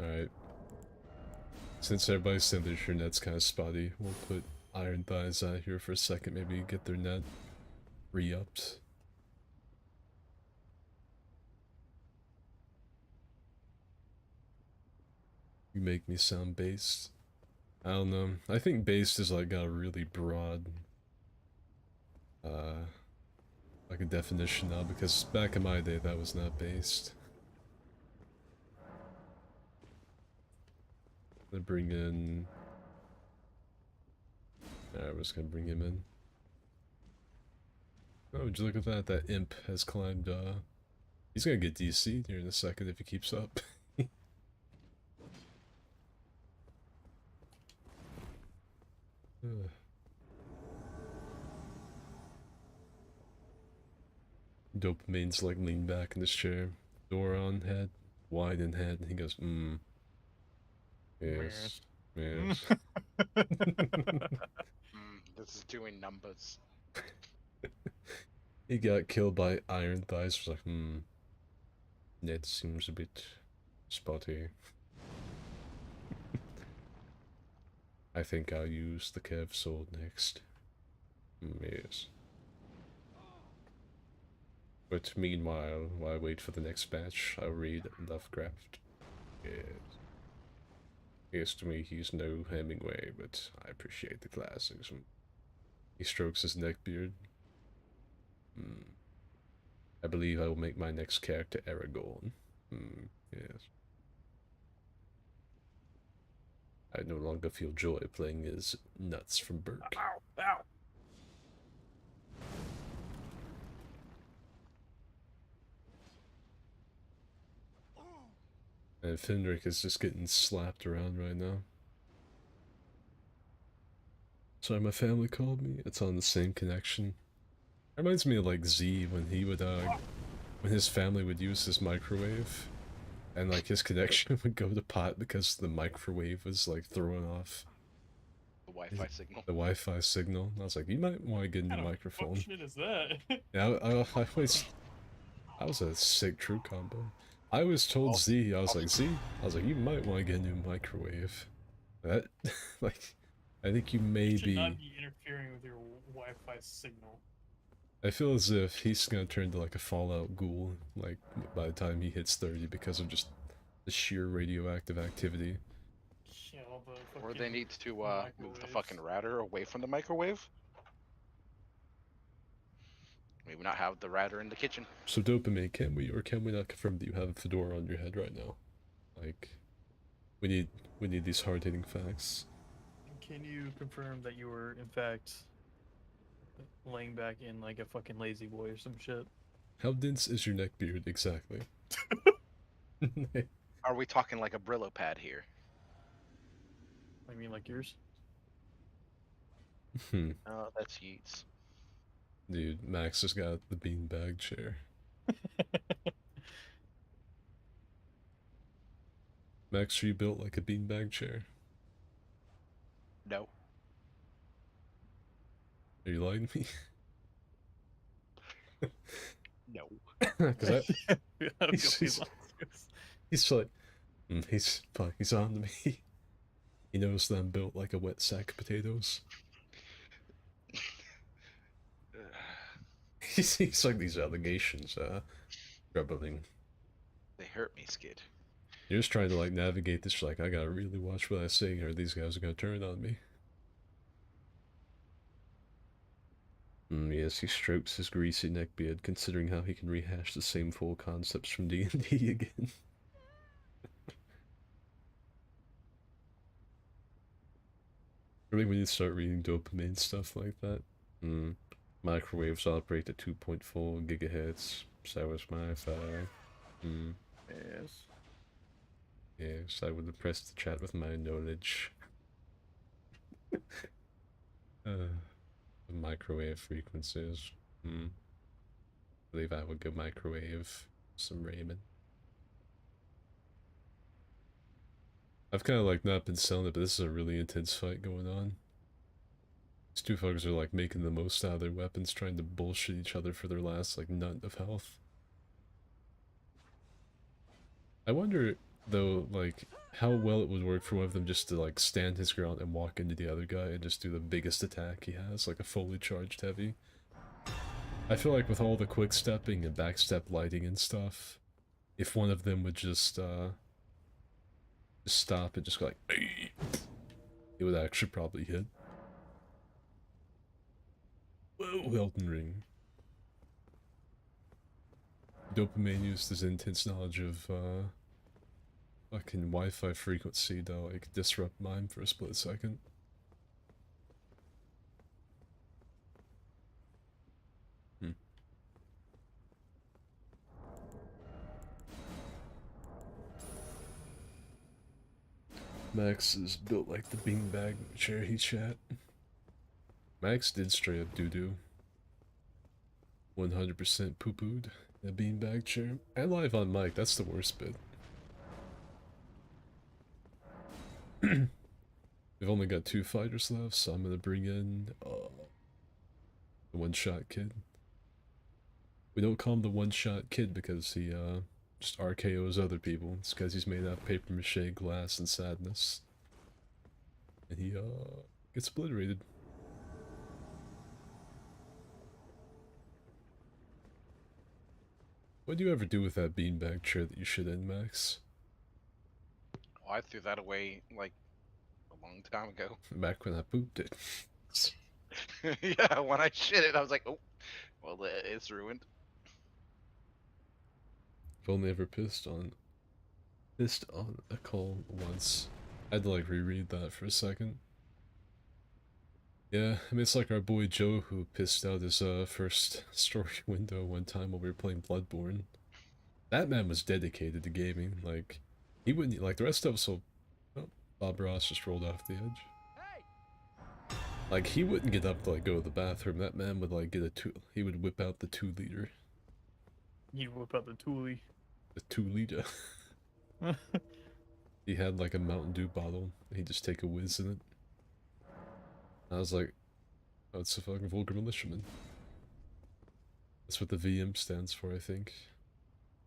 Alright. Since everybody's saying their net's kind of spotty, we'll put Iron Thighs out here for a second, maybe get their net re-upped. You make me sound based. I don't know. I think based is like got a really broad like a definition now, because back in my day that was not based. I'm gonna bring in we're just gonna bring him in. Oh, would you look at that? That imp has climbed, he's gonna get DC'd here in a second if he keeps up. Dopamine's like leaned back in his chair, door on head, wide in head, and he goes, yes, yes. This is doing numbers. He got killed by Iron Thighs, was like, that seems a bit spotty. I think I'll use the Kev sword next. Yes. But meanwhile, while I wait for the next batch, I'll read Lovecraft. Yes. Yes, to me, he's no Hemingway, but I appreciate the classics. He strokes his neck beard. I believe I will make my next character Aragorn. Yes. I no longer feel joy playing as Nuts from Burke. Ow! Ow! And Fenric is just getting slapped around right now. Sorry, my family called me. It's on the same connection. Reminds me of like Z when he would when his family would use his microwave, and like his connection would go to pot because the microwave was like throwing off The Wi-Fi signal. the Wi-Fi signal. And I was like, you might want to get a new What kind of microphone. fuck shit is that? Yeah, I always, that was a sick true combo. I was told Z, I was like, you might want to get a new microwave. That, like, I think you may You should be. not be interfering with your Wi-Fi signal. I feel as if he's gonna turn to like a Fallout ghoul, like, by the time he hits 30 because of just the sheer radioactive activity. Yeah, all the Or they fucking need to move the microwaves. fucking router away from the microwave. Maybe not have the router in the kitchen. So Dopamine, can we or can we not confirm that you have a fedora on your head right now? Like, we need these hard-hitting facts. Can you confirm that you were, in fact, laying back in like a fucking lazy boy or some shit? How dense is your neck beard exactly? Are we talking like a Brillo pad here? I mean, like yours? Oh, that's Yeats. Dude, Max has got the beanbag chair. Max, are you built like a beanbag chair? No. Are you lying to me? No. Because I don't he's- feel he's- like he's like, he's on to me. He knows that I'm built like a wet sack of potatoes. He's like these allegations, troubling. They hurt me, Skid. You're just trying to like navigate this, like, I gotta really watch what I say or these guys are gonna turn on me. Yes, he strokes his greasy neckbeard, considering how he can rehash the same full concepts from D&D again. Really, when you start reading dopamine stuff like that. Microwaves operate at 2.4 gigahertz. So is Wi-Fi. Yes. Yes, I would impress the chat with my knowledge. Microwave frequencies. I believe I would go microwave some ramen. I've kind of like not been selling it, but this is a really intense fight going on. These two fuckers are like making the most out of their weapons, trying to bullshit each other for their last like nut of health. I wonder though, like, how well it would work for one of them just to like stand his ground and walk into the other guy and just do the biggest attack he has, like a fully charged heavy. I feel like with all the quick stepping and backstep lighting and stuff, if one of them would just stop and just go like, "Ay," it would actually probably hit. Whoa, Elden Ring. Dopamine used his intense knowledge of fucking Wi-Fi frequency to like disrupt mine for a split second. Max is built like the beanbag chair he chat. Max did straight up doo-doo. 100% poo-pooed in a beanbag chair. And live on mic, that's the worst bit. We've only got 2 fighters left, so I'm gonna bring in the one-shot kid. We don't call him the one-shot kid because he just RKOs other people. It's because he's made out of paper mache, glass, and sadness. And he gets obliterated. What do you ever do with that beanbag chair that you shit in, Max? Oh, I threw that away like a long time ago. Back when I pooped it. Yeah, when I shit it, I was like, oh, well, it's ruined. I've only ever pissed on a call once. I had to like reread that for a second. Yeah, I mean it's like our boy Joe who pissed out his first story window one time while we were playing Bloodborne. That man was dedicated to gaming. Like he wouldn't like the rest of us. So oh, Bob Ross just rolled off the edge. Like he wouldn't get up to like go to the bathroom. That man would like get a two. He would whip out the 2 liter. You whip out the toolie. The 2 liter. He had like a Mountain Dew bottle. He'd just take a whiz in it. I was like, oh, it's a fucking vulgar militiaman. That's what the VM stands for, I think.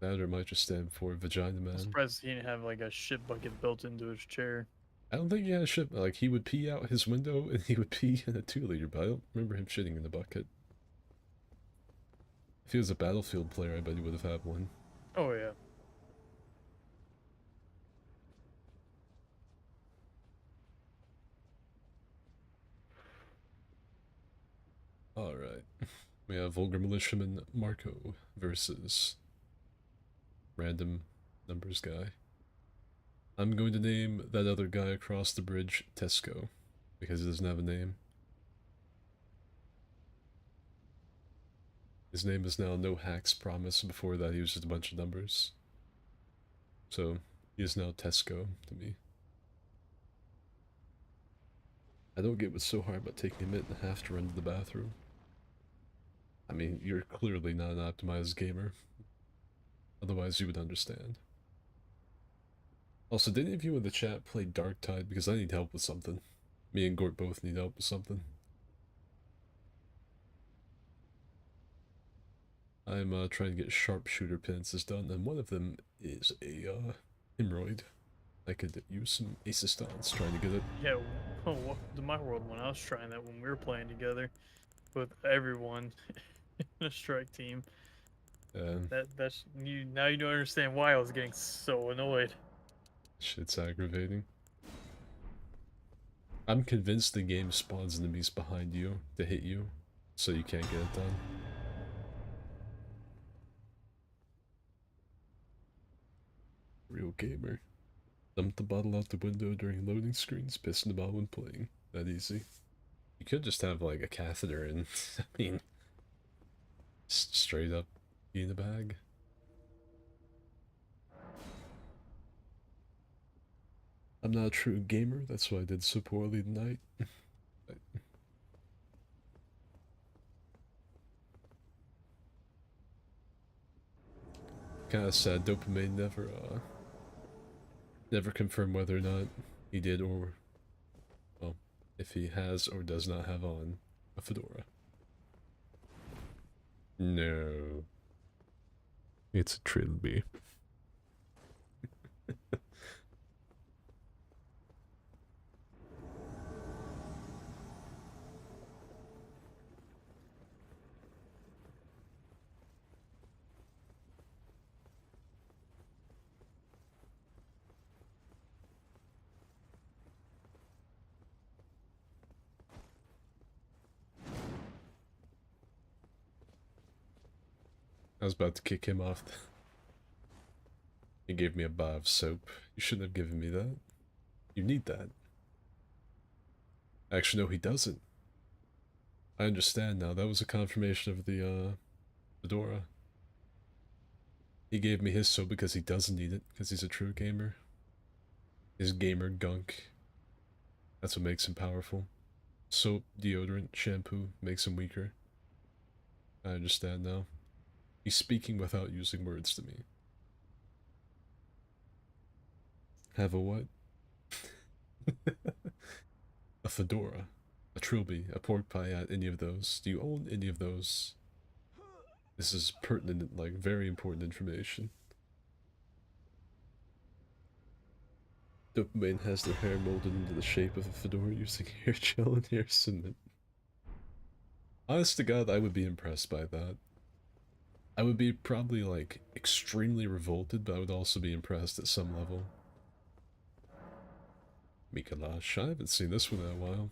That or it might just stand for Vagina I'm Man. surprised he didn't have like a shit bucket built into his chair. I don't think he had a shit. Like, he would pee out his window and he would pee in a 2 liter, but I don't remember him shitting in the bucket. If he was a Battlefield player, I bet he would have had one. Oh yeah. Alright. We have Vulgar Militiaman Marco versus random numbers guy. I'm going to name that other guy across the bridge Tesco, because he doesn't have a name. His name is now No Hacks Promise. Before that he was just a bunch of numbers. So, he is now Tesco to me. I don't get what's so hard about taking a minute and a half to run to the bathroom. I mean, you're clearly not an optimized gamer. Otherwise you would understand. Also, did any of you in the chat play Dark Tide? Because I need help with something. Me and Gort both need help with something. I'm trying to get sharpshooter penances done, and one of them is a hemorrhoid. I could use some assistance trying to get it. Yeah. Oh, welcome to my world when I was trying that when we were playing together with everyone in a strike team. That's you. Now you don't understand why I was getting so annoyed. Shit's aggravating. I'm convinced the game spawns enemies behind you to hit you, so you can't get it done. Real gamer. Dumped the bottle out the window during loading screens, pissing the bottle when playing. that easy. You could just have like a catheter and I mean, straight up in the bag. I'm not a true gamer, that's why I did so poorly tonight. Kinda sad Dopamine never confirmed whether or not he did or, well, if he has or does not have on a fedora. No. It's a trilby. I was about to kick him off. He gave me a bar of soap. You shouldn't have given me that. You need that. Actually, no, he doesn't. I understand now. That was a confirmation of the, fedora. He gave me his soap because he doesn't need it, because he's a true gamer. His gamer gunk. That's what makes him powerful. Soap, deodorant, shampoo makes him weaker. I understand now. He's speaking without using words to me. Have a what? A fedora, a trilby, a pork pie at any of those. Do you own any of those? This is pertinent, like, very important information. Dopamine has their hair molded into the shape of a fedora using hair gel and hair cement. Honest to God, I would be impressed by that. I would be probably, like, extremely revolted, but I would also be impressed at some level. Mikalash, I haven't seen this one in a while.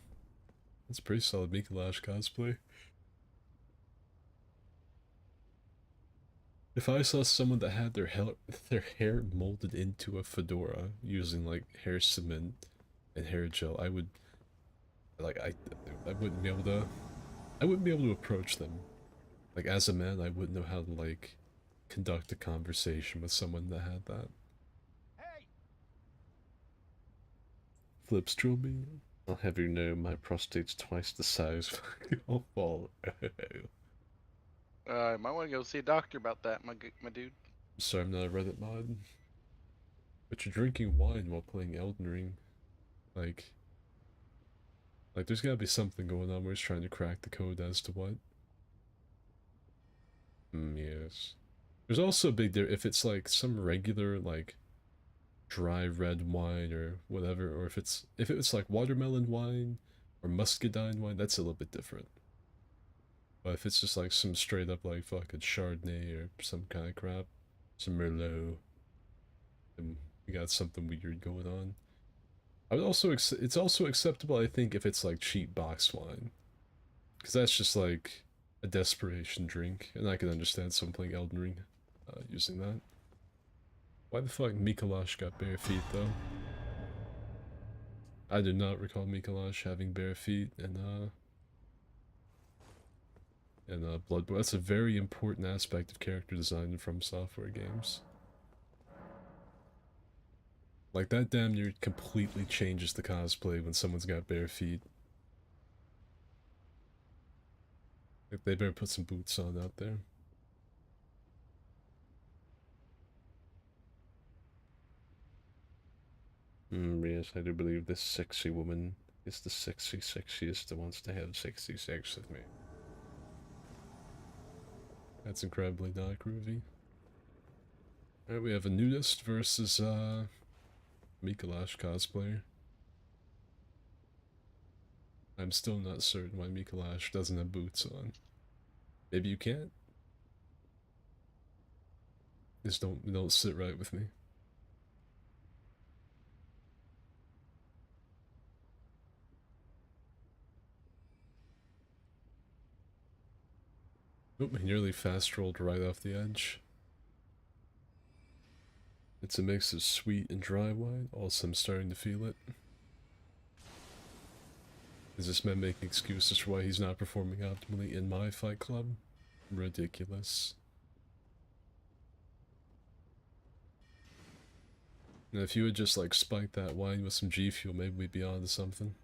That's pretty solid Mikalash cosplay. If I saw someone that had their hair molded into a fedora using like hair cement and hair gel, I would like I wouldn't be able to approach them. Like as a man, I wouldn't know how to like conduct a conversation with someone that had that. Flips drill me. I'll have you know my prostate's twice the size. I'll fall. Might want to go see a doctor about that, my dude. Sorry, I'm not a Reddit mod. But you're drinking wine while playing Elden Ring. Like there's gotta be something going on where he's trying to crack the code as to what. Yes. There's also a big difference if it's like some regular like dry red wine or whatever, or if it's like watermelon wine or muscadine wine, that's a little bit different. But if it's just like some straight up like fucking Chardonnay or some kind of crap, some Merlot, then we got something weird going on. I would also it's also acceptable, I think, if it's like cheap box wine, because that's just like a desperation drink, and I can understand someone playing Elden Ring using that. Why the fuck Mikalash got bare feet though? I do not recall Mikalash having bare feet in Bloodborne. That's a very important aspect of character design in From Software games. Like, that damn near completely changes the cosplay when someone's got bare feet. Like, they better put some boots on out there. Yes, I do believe this sexy woman is the sexiest that wants to have sexy sex with me. That's incredibly not groovy. Alright, we have a nudist versus, Mikalash cosplayer. I'm still not certain why Mikalash doesn't have boots on. Maybe you can't? Just don't sit right with me. Oh, he nearly fast rolled right off the edge. It's a mix of sweet and dry wine. Also, I'm starting to feel it. Is this man making excuses for why he's not performing optimally in my fight club? Ridiculous. And if you would just like spike that wine with some G Fuel, maybe we'd be on to something.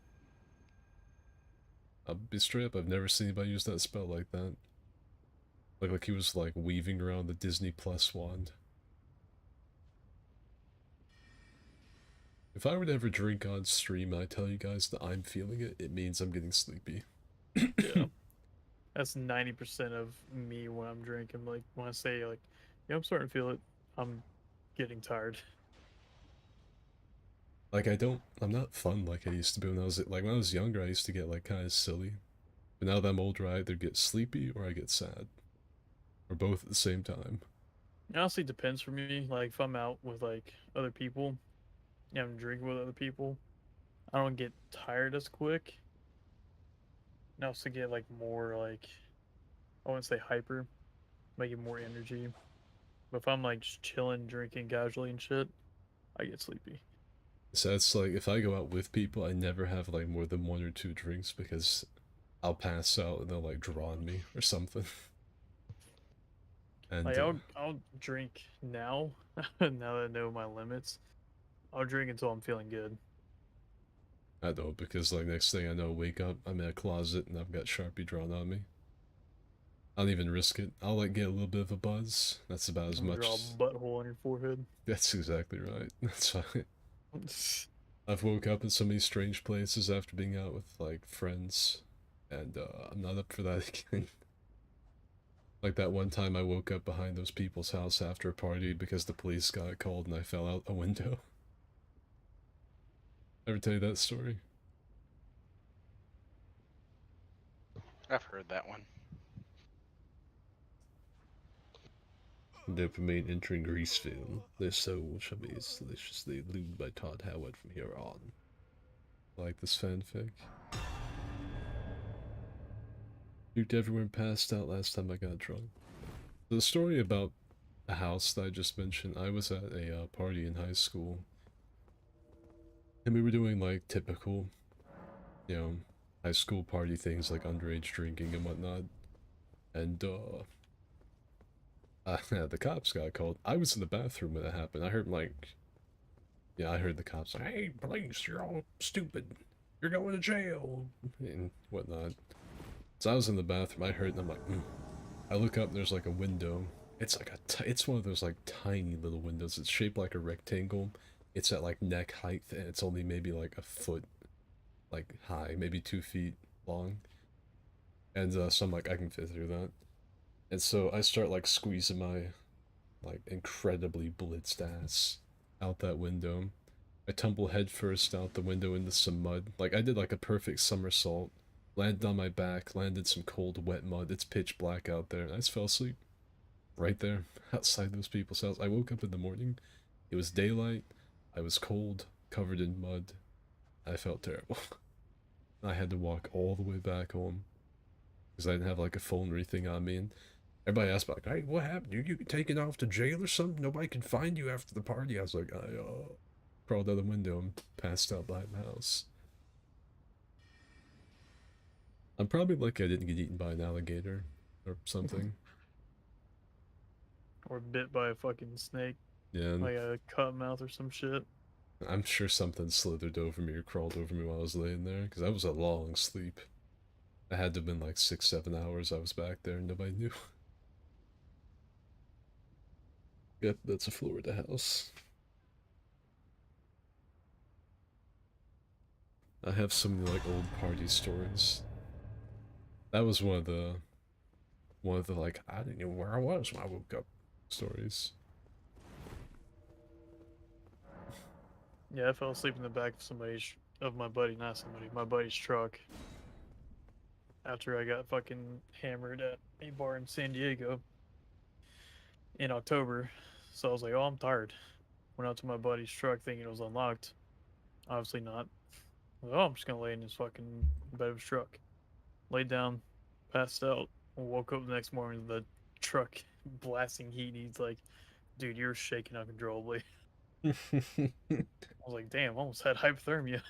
I'll be straight up, I've never seen anybody use that spell like that. Like he was like weaving around the Disney Plus wand. If I were to ever drink on stream and I tell you guys that I'm feeling it, it means I'm getting sleepy. Yeah. That's 90% of me when I'm drinking. Like when I say like, yeah, I'm starting to feel it. I'm getting tired. Like I'm not fun like I used to be when when I was younger. I used to get like kind of silly, but now that I'm older, I either get sleepy or I get sad, or both at the same time. It honestly depends for me. Like if I'm out with like other people, yeah, I'm drinking with other people, I don't get tired as quick. I also get like more like I wouldn't say hyper, making more energy. But if I'm like just chilling, drinking casually and shit, I get sleepy. So it's like if I go out with people, I never have like more than 1 or 2 drinks because I'll pass out and they'll like draw on me or something. And Like I'll drink now, now that I know my limits. I'll drink until I'm feeling good. I don't because like next thing I know, wake up, I'm in a closet and I've got Sharpie drawn on me. I don't even risk it. I'll like get a little bit of a buzz. That's about as I'm gonna much. draw a butthole on your forehead. That's exactly right. That's fine. I've woke up in so many strange places after being out with like friends, and I'm not up for that again. Like that one time I woke up behind those people's house after a party because the police got called and I fell out a window. Ever tell you that story? I've heard that one. Dopamine entering Greaseville. Their soul shall be deliciously lubed by Todd Howard from here on. Like this fanfic. Puked everywhere and passed out last time I got drunk. The story about a house that I just mentioned, I was at a party in high school. And we were doing like typical, you know, high school party things like underage drinking and whatnot. And the cops got called. I was in the bathroom when it happened. I heard like, yeah, I heard the cops like, "Hey, police, you're all stupid. You're going to jail," and whatnot. So I was in the bathroom. I heard, and I'm like, I look up. And there's like a window. It's like it's one of those like tiny little windows. It's shaped like a rectangle. It's at like neck height, and it's only maybe like a foot, like high, maybe 2 feet long. And so I'm like, I can fit through that. And so I start like squeezing my like incredibly blitzed ass out that window. I tumble headfirst out the window into some mud. Like I did like a perfect somersault. Landed on my back, landed some cold wet mud. It's pitch black out there. And I just fell asleep. Right there, outside those people's house. I woke up in the morning. It was daylight. I was cold, covered in mud. I felt terrible. I had to walk all the way back home. Because I didn't have like a phone or anything on me. And everybody asked me, like, "Hey, what happened? You get taken off to jail or something? Nobody can find you after the party." I was like, I crawled out the window and passed out behind the house. I'm probably lucky I didn't get eaten by an alligator or something. Or bit by a fucking snake, Yeah, like a cut mouth or some shit. I'm sure something slithered over me or crawled over me while I was laying there, because I was a long sleep. I had to have been like 6, 7 hours I was back there and nobody knew. Yep, that's a Florida house. I have some like old party stories. That was one of the like I didn't know where I was when I woke up stories. Yeah, I fell asleep in the back of my buddy, not somebody, my buddy's truck. After I got fucking hammered at a bar in San Diego in October. So I was like, oh, I'm tired. Went out to my buddy's truck thinking it was unlocked. Obviously not. Oh, I'm just gonna lay in his fucking bed of his truck. Laid down, passed out, woke up the next morning, the truck blasting heat, and he's like, dude, you're shaking uncontrollably. I was like, damn, almost had hypothermia.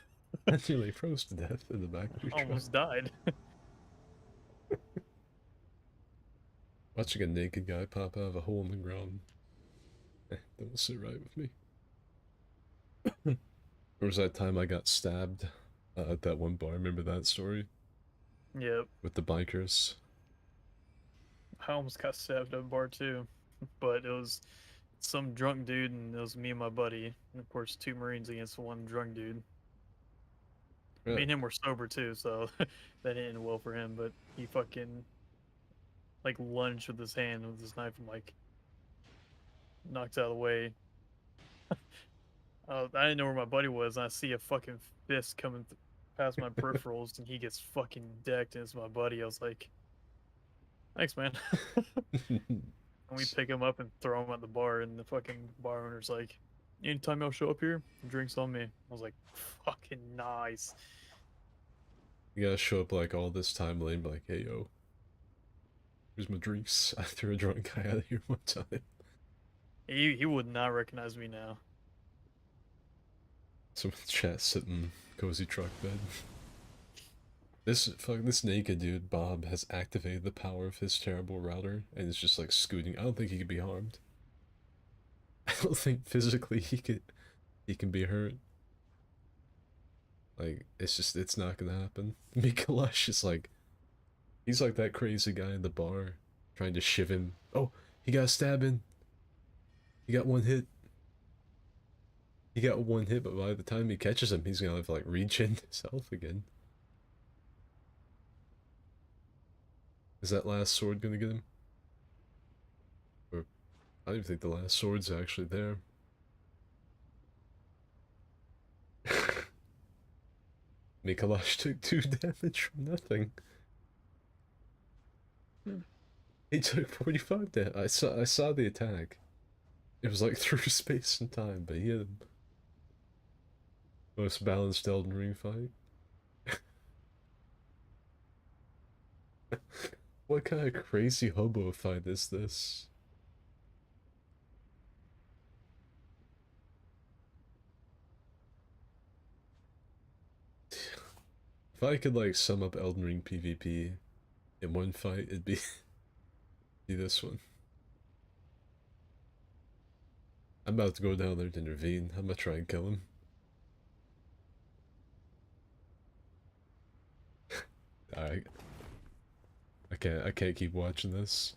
I nearly froze to death in the back of your truck. Almost died. Watching a naked guy pop out of a hole in the ground. Don't sit right with me. There was that time I got stabbed at that one bar. Remember that story? Yep. With the bikers? I almost got stabbed at a bar too, but it was some drunk dude, and it was me and my buddy, and of course 2 Marines against one drunk dude. Me Right. and him were sober too, so that didn't end well for him. But he fucking like lunged with his hand with his knife and like knocked out of the way. I didn't know where my buddy was, and I see a fucking fist coming past my peripherals, and he gets fucking decked, and it's my buddy. I was like, "Thanks, man." And we pick him up and throw him at the bar, and the fucking bar owner's like, "Anytime y'all show up here, drinks on me." I was like, "Fucking nice." You gotta show up like all this time late and be like, hey yo, here's my drinks. I threw a drunk guy out of here one time. He would not recognize me now. Someone's chat sitting cozy truck bed. This naked dude, Bob, has activated the power of his terrible router and is just like scooting. I don't think he could be harmed. I don't think physically he can be hurt. Like, it's not gonna happen. Mikalash is like, he's like that crazy guy in the bar trying to shiv him. Oh, he got stabbed in. He got one hit. He got one hit, but by the time he catches him, he's gonna have to like regen himself again. Is that last sword gonna get him? Or I don't even think the last sword's actually there. Mikalash took 2 damage from nothing. He took 45 damage. I saw the attack. It was like through space and time, but he had the most balanced Elden Ring fight. What kind of crazy hobo fight is this? If I could like sum up Elden Ring PvP in one fight, it'd be this one. I'm about to go down there to intervene. I'm gonna try and kill him. Alright. I can't keep watching this.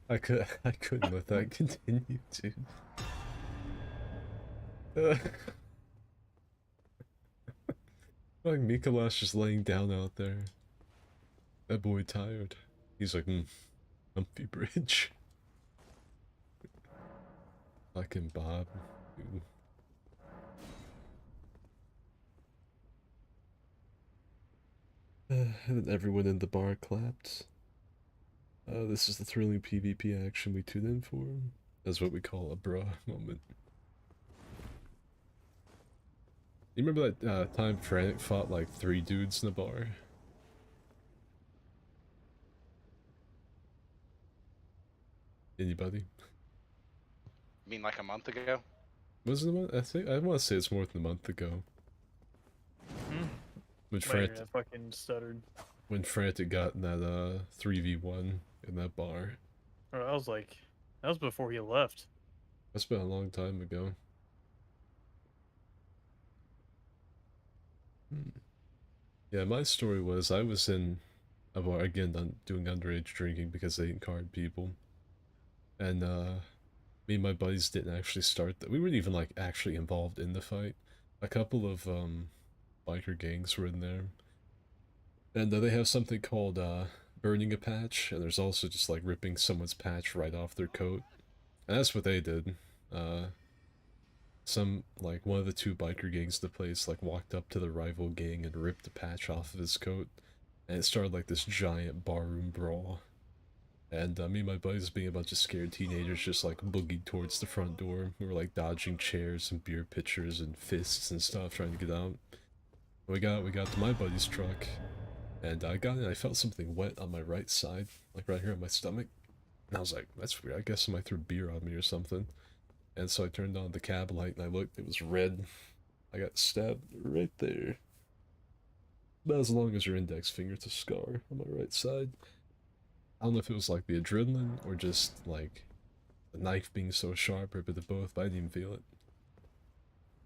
I couldn't let that continue, dude. Like Mikalash just laying down out there. That boy tired. He's like, comfy bridge. Fucking Bob, dude. And then everyone in the bar clapped. This is the thrilling PvP action we tune in for. That's what we call a bruh moment. You remember that time Frantic fought like 3 dudes in the bar? Anybody? You mean like a month ago? Was it a month? I want to say it's more than a month ago. When Wait, I fucking stuttered. When Frantic got in that 3v1 in that bar. Or I was like, that was before he left. That's been a long time ago. Yeah, my story was I was in a bar again doing underage drinking because they didn't card people. And me and my buddies didn't actually start that. We weren't even like actually involved in the fight. A couple of biker gangs were in there. And they have something called burning a patch, and there's also just like ripping someone's patch right off their coat. And that's what they did. One of the 2 biker gangs in the place like walked up to the rival gang and ripped the patch off of his coat. And it started like this giant barroom brawl. And me and my buddies, being a bunch of scared teenagers, just like boogied towards the front door. We were like dodging chairs and beer pitchers and fists and stuff, trying to get out. We got to my buddy's truck, And I got in, I felt something wet on my right side, like right here on my stomach. And I was like, that's weird. I guess somebody threw beer on me or something. And so I turned on the cab light and I looked, it was red. I got stabbed right there. About as long as your index finger, it's a scar on my right side. I don't know if it was like the adrenaline or just like the knife being so sharp or a bit of both, but I didn't even feel it.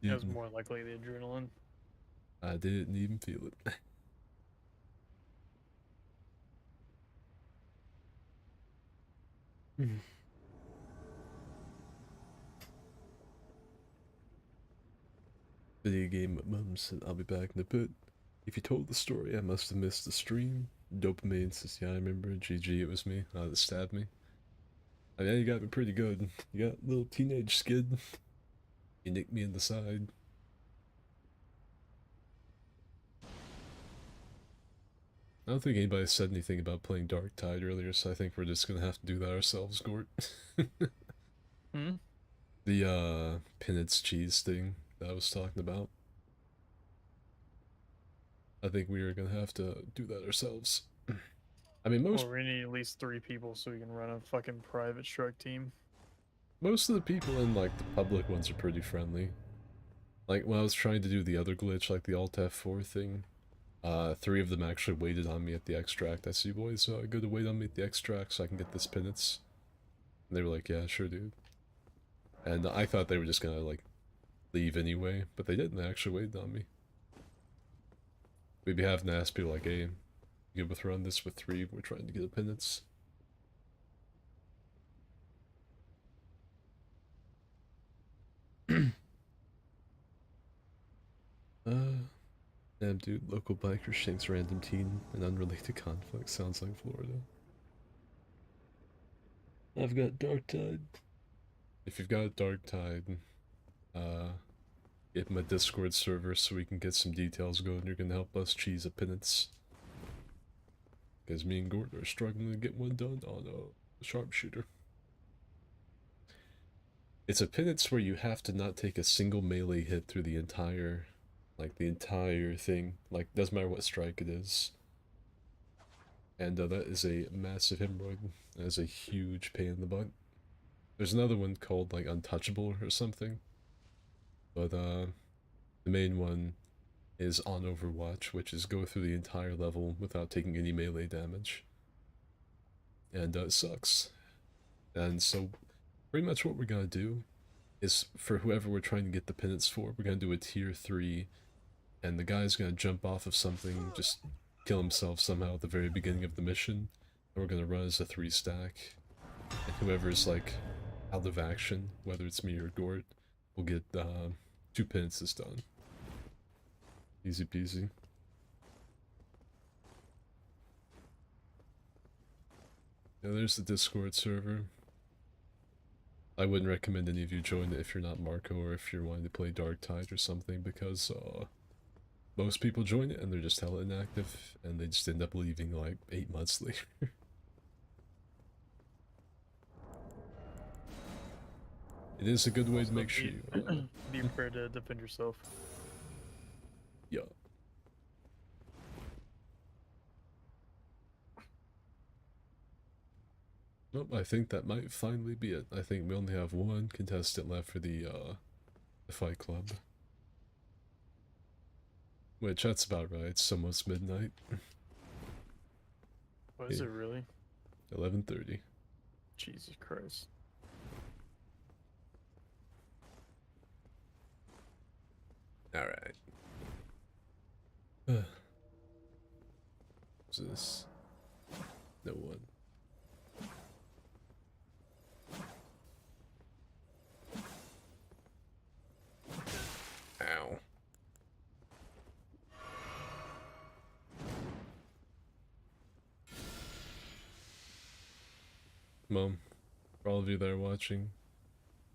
That was Didn't, more likely the adrenaline. I didn't even feel it. Video game mum said I'll be back in a bit. If you told the story, I must have missed the stream. Dopamine says, yeah, I remember. GG, it was me that stabbed me. I mean, you got me pretty good. You got a little teenage skid. You nicked me in the side. I don't think anybody said anything about playing Dark Tide earlier, so I think we're just gonna have to do that ourselves, Gort. Hmm? The, Peanuts cheese thing that I was talking about. I think we are gonna have to do that ourselves. I mean, Well, we need at least 3 people so we can run a fucking private struck team. most of the people in, like, the public ones are pretty friendly. Like, when I was trying to do the other glitch, like the Alt F4 thing, 3 of them actually waited on me at the extract. I see, boys, go to wait on me at the extract so I can get this penance. And they were like, yeah, sure, dude. And I thought they were just gonna, like, leave anyway, but they didn't. They actually waited on me. We'd be having to ask people like, hey, you good with run this with 3? We're trying to get a penance. Damn, dude, local biker shanks random teen and unrelated conflict. Sounds like Florida. I've got Dark Tide. If you've got Dark Tide, get my Discord server so we can get some details going. You're gonna help us cheese a penance. Because me and Gort are struggling to get one done on a sharpshooter. It's a penance where you have to not take a single melee hit through the entire, like the entire thing. Like, doesn't matter what strike it is. And that is a massive hemorrhoid. That is a huge pain in the butt. There's another one called like Untouchable or something. But the main one is on Overwatch, which is go through the entire level without taking any melee damage. And it sucks. And so pretty much what we're gonna do is for whoever we're trying to get the penance for, we're gonna do a tier 3, and the guy's gonna jump off of something, just kill himself somehow at the very beginning of the mission, and we're gonna run as a 3 stack. And whoever's like out of action, whether it's me or Gort, will get 2 penances done. Easy peasy. Yeah, there's the Discord server. I wouldn't recommend any of you join it if you're not Marco or if you're wanting to play Dark Tide or something, because most people join it and they're just hella inactive and they just end up leaving like 8 months later. It is a good way to make sure you be prepared to defend yourself. yeah. Nope, I think that might finally be it. I think we only have one contestant left for the Fight Club. Which, that's about right. It's almost midnight. What is it really? 11:30. Jesus Christ. Alright. What's this? No one. Ow. Mom, for all of you that are watching,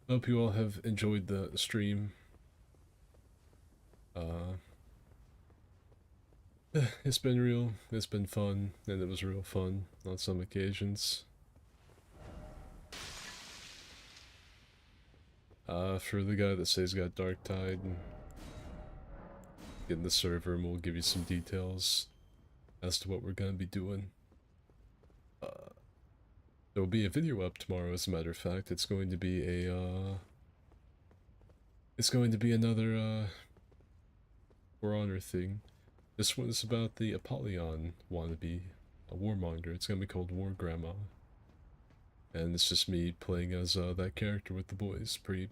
hope you all have enjoyed the stream. It's been real, it's been fun, and it was real fun on some occasions. For the guy that says he's got Dark Tide, get in the server and we'll give you some details. as to what we're gonna be doing. There will be a video up tomorrow, as a matter of fact. It's going to be it's going to be another, For Honor thing. This one is about the Apollyon wannabe, a warmonger. It's gonna be called War Grandma. And it's just me playing as, that character with the boys. Pretty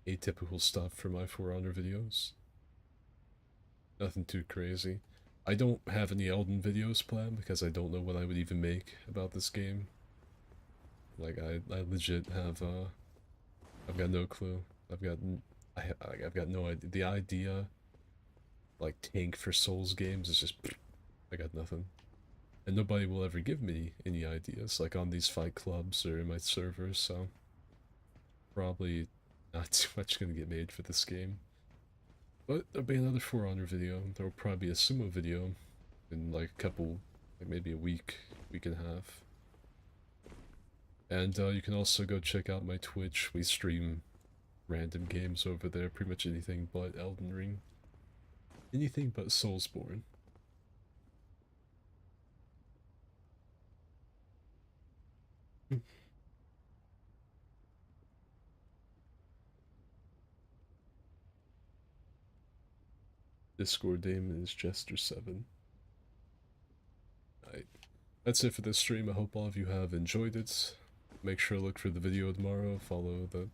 atypical stuff for my For Honor videos. Nothing too crazy. I don't have any Elden videos planned because I don't know what I would even make about this game. Like, I legit have, I've got no clue. I've got no idea. The idea, like, tank for Souls games is just, I got nothing. And nobody will ever give me any ideas, like on these fight clubs or in my servers, so probably not too much gonna get made for this game. But there'll be another For Honor video. There will probably be a sumo video in like a couple, like maybe a week, week and a half. And you can also go check out my Twitch. We stream random games over there, pretty much anything but Elden Ring. Anything but Soulsborne. Discord name is Jester7. Alright. That's it for this stream. I hope all of you have enjoyed it. Make sure to look for the video tomorrow. Follow the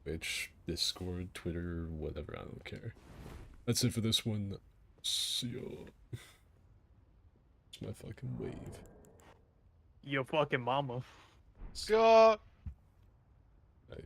Twitch, Discord, Twitter, whatever. I don't care. That's it for this one. See ya. It's my fucking wave. Your fucking mama. Yeah. Right.